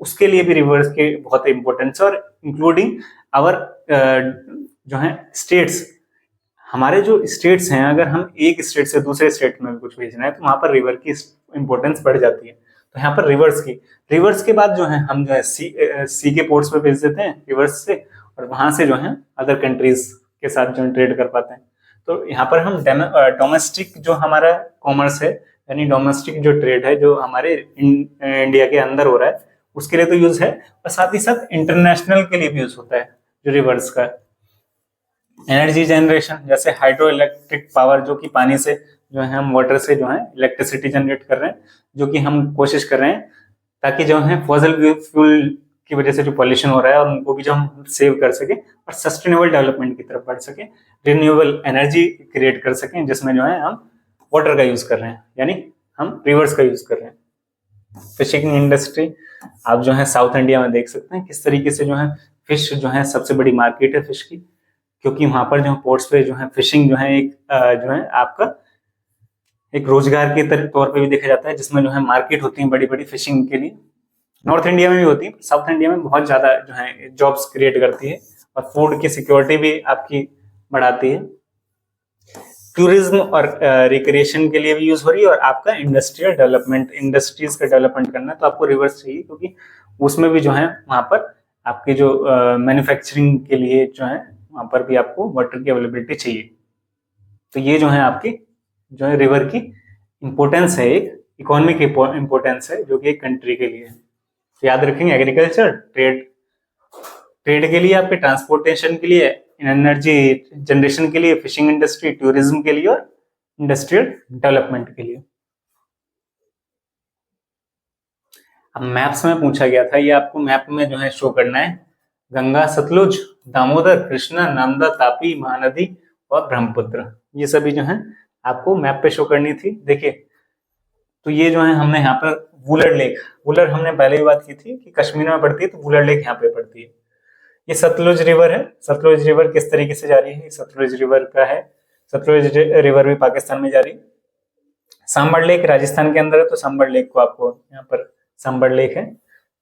उसके लिए भी रिवर्स की बहुत इंपॉर्टेंस है। और इंक्लूडिंग आवर जो है स्टेट्स, हमारे जो स्टेट्स हैं, अगर हम एक स्टेट से दूसरे स्टेट में कुछ भेजना है तो वहां पर रिवर की इंपॉर्टेंस बढ़ जाती है। तो यहाँ पर रिवर्स के बाद जो है हम जो है सी के पोर्ट्स पे भेज देते हैं रिवर्स से, और वहां से जो है अदर कंट्रीज के साथ जो ट्रेड कर पाते हैं। तो यहाँ पर हम डोमेस्टिक जो हमारा कॉमर्स है, यानी डोमेस्टिक जो ट्रेड है जो हमारे इंडिया के अंदर हो रहा है, उसके लिए तो यूज है, और साथ ही साथ इंटरनेशनल के लिए भी यूज होता है जो रिवर्स का। एनर्जी जनरेशन, जैसे हाइड्रो इलेक्ट्रिक पावर, जो कि पानी से जो है हम वाटर से जो है इलेक्ट्रिसिटी जनरेट कर रहे हैं, जो कि हम कोशिश कर रहे हैं ताकि जो है फॉसिल फ्यूल की वजह से जो पॉल्यूशन हो रहा है और उनको भी जो हम सेव कर सके और सस्टेनेबल डेवलपमेंट की तरफ बढ़ सके, रिन्यूएबल एनर्जी क्रिएट कर सकें, जिसमें जो है हम वाटर का यूज कर रहे हैं, यानी हम रिवर्स का यूज कर रहे हैं। फिशिंग इंडस्ट्री, आप जो है साउथ इंडिया में देख सकते हैं किस तरीके से जो है फिश जो है सबसे बड़ी मार्केट है फिश की, क्योंकि वहां पर जो पोर्ट्स पे जो है फिशिंग जो है एक जो है आपका एक रोजगार के तौर पे भी देखा जाता है, जिसमें जो है मार्केट होती है बड़ी बड़ी फिशिंग के लिए। नॉर्थ इंडिया में भी होती है, साउथ इंडिया में बहुत ज्यादा जो है जॉब्स क्रिएट करती है और फूड की सिक्योरिटी भी आपकी बढ़ाती है। टूरिज्म और रिक्रिएशन के लिए भी यूज हो रही है, और आपका इंडस्ट्रियल डेवलपमेंट, इंडस्ट्रीज का डेवलपमेंट करना है तो आपको रिवर्स चाहिए, क्योंकि उसमें भी जो है वहां पर आपके जो मैन्युफैक्चरिंग के लिए जो है वहां पर भी आपको वाटर की अवेलेबिलिटी चाहिए। तो ये जो है आपकी जो है रिवर की इंपॉर्टेंस है, एक इकोनॉमिक इंपॉर्टेंस है जो कि एक कंट्री के लिए है। तो याद रखेंगे एग्रीकल्चर, ट्रेड के लिए, आपके ट्रांसपोर्टेशन के लिए, एनर्जी जनरेशन के लिए, फिशिंग इंडस्ट्री, टूरिज्म के लिए और इंडस्ट्रियल डेवलपमेंट के लिए। अब मैप्स में पूछा गया था, ये आपको मैप में जो है शो करना है, गंगा, सतलुज, दामोदर, कृष्णा, नर्मदा, तापी, महानदी और ब्रह्मपुत्र, ये सभी जो है आपको मैप पे शो करनी थी। देखिए, तो ये जो है हमने यहाँ पर वुलर लेक, वुलर हमने पहले ही बात की थी कि कश्मीर में पड़ती है, तो वुलर लेक यहाँ पे पड़ती है। ये सतलुज रिवर है। सतलुज रिवर किस तरीके से जा रही है, सतलुज रिवर का है, सतलुज रिवर भी पाकिस्तान में जा रही है। सांबर लेक राजस्थान के अंदर है, तो सांबर लेक को आपको यहाँ पर, सांबर लेक है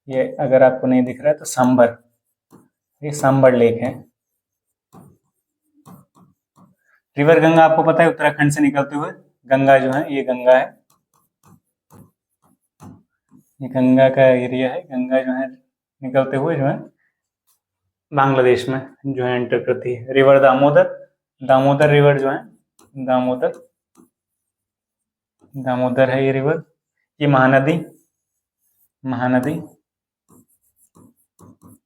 ये, अगर आपको नहीं दिख रहा है तो सांबर, ये सांबर लेक है। रिवर गंगा आपको पता है उत्तराखंड से निकलते हुए, गंगा जो है ये गंगा है, ये गंगा का एरिया है। गंगा जो है निकलते हुए जो है बांग्लादेश में जो है एंटर करती है। रिवर दामोदर, दामोदर रिवर जो है, दामोदर, दामोदर है ये रिवर। ये महानदी, महानदी,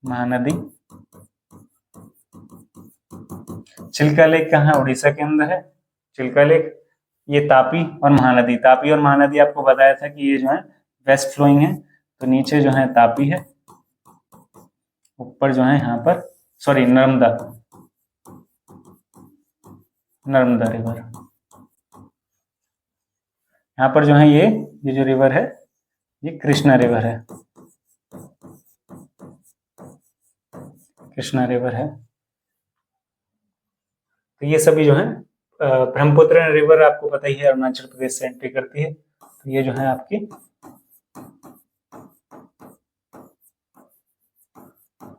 महानदी। चिल्का लेक कहाँ है, उड़ीसा के अंदर है चिल्का लेक। ये तापी और महानदी, तापी और महानदी आपको बताया था कि ये जो है वेस्ट फ्लोइंग है, तो नीचे जो है तापी है, ऊपर जो है यहाँ पर, सॉरी नर्मदा, नर्मदा रिवर। यहाँ पर जो है ये जो रिवर है ये कृष्णा रिवर है, कृष्णा रिवर है। तो ये सभी जो है ब्रह्मपुत्र रिवर आपको पता ही है अरुणाचल प्रदेश से एंट्री करती है, तो ये जो है आपकी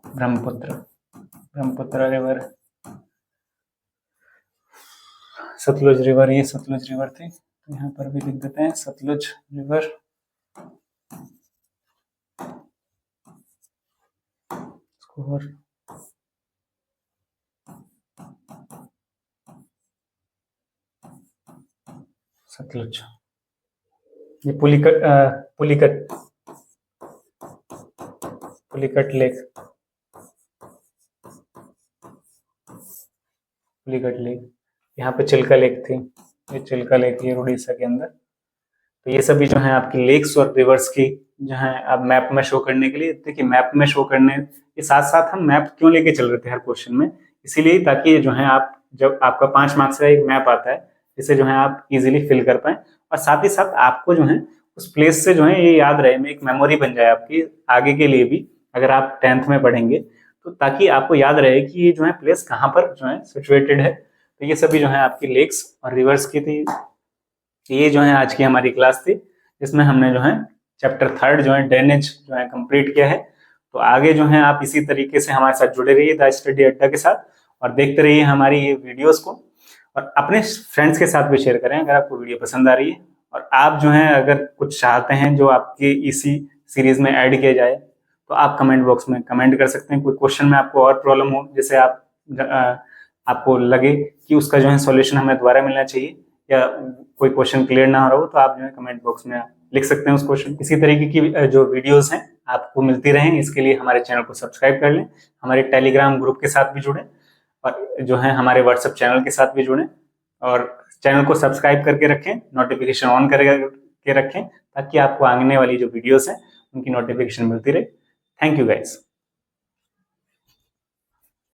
ब्रह्मपुत्र, ब्रह्मपुत्र रिवर। सतलुज रिवर, ये सतलुज रिवर थी, तो यहाँ पर भी लिख देते हैं सतलुज रिवर। और सतलुज, ये पुलिकट, पुलिकट, पुलिकट लेक, पुलिकट लेक। यहाँ पे चिल्का लेक थी, ये चिल्का लेक है उड़ीसा के अंदर। तो ये सभी जो है आपकी लेक्स और रिवर्स की जो है आप मैप में शो करने के लिए, देखिए मैप में शो करने के साथ साथ हम मैप क्यों लेके चल रहे थे हर क्वेश्चन में, इसीलिए ताकि जो है आप, जब आपका 5 मार्क्स का एक मैप आता है, जिसे जो है आप इजीली फिल कर पाए, और साथ ही साथ आपको जो है उस प्लेस से जो है ये याद रहे, में एक मेमोरी बन जाए आपकी आगे के लिए भी, अगर आप 10th में पढ़ेंगे तो, ताकि आपको याद रहे कि ये जो है प्लेस कहाँ पर जो है सिचुएटेड है। तो ये सभी जो है आपकी लेक्स और रिवर्स की थी। ये जो है आज की हमारी क्लास थी, जिसमें हमने जो है चैप्टर 3 जो है ड्रेनेज जो है कंप्लीट किया है। तो आगे जो है आप इसी तरीके से हमारे साथ जुड़े रहिए द स्टडी अड्डा के साथ, और देखते रहिए हमारी ये वीडियोस को, और अपने फ्रेंड्स के साथ भी शेयर करें अगर आपको वीडियो पसंद आ रही है। और आप जो है अगर कुछ चाहते हैं जो आपके इसी सीरीज में ऐड किया जाए, तो आप कमेंट बॉक्स में कमेंट कर सकते हैं। कोई क्वेश्चन में आपको और प्रॉब्लम हो, जैसे आपको लगे कि उसका जो है सॉल्यूशन हमें दोबारा मिलना चाहिए, या कोई क्वेश्चन क्लियर ना हो रहा हो, तो आप जो है कमेंट बॉक्स में लिख सकते हैं उस क्वेश्चन। इसी तरीके की जो वीडियोस हैं आपको मिलती रहें, इसके लिए हमारे चैनल को सब्सक्राइब कर लें, हमारे टेलीग्राम ग्रुप के साथ भी जुड़ें, और जो है हमारे व्हाट्सएप चैनल के साथ भी जुड़ें, और चैनल को सब्सक्राइब करके रखें, नोटिफिकेशन ऑन करके रखें, ताकि आपको आने वाली जो वीडियोस हैं उनकी नोटिफिकेशन मिलती रहे। Thank you guys.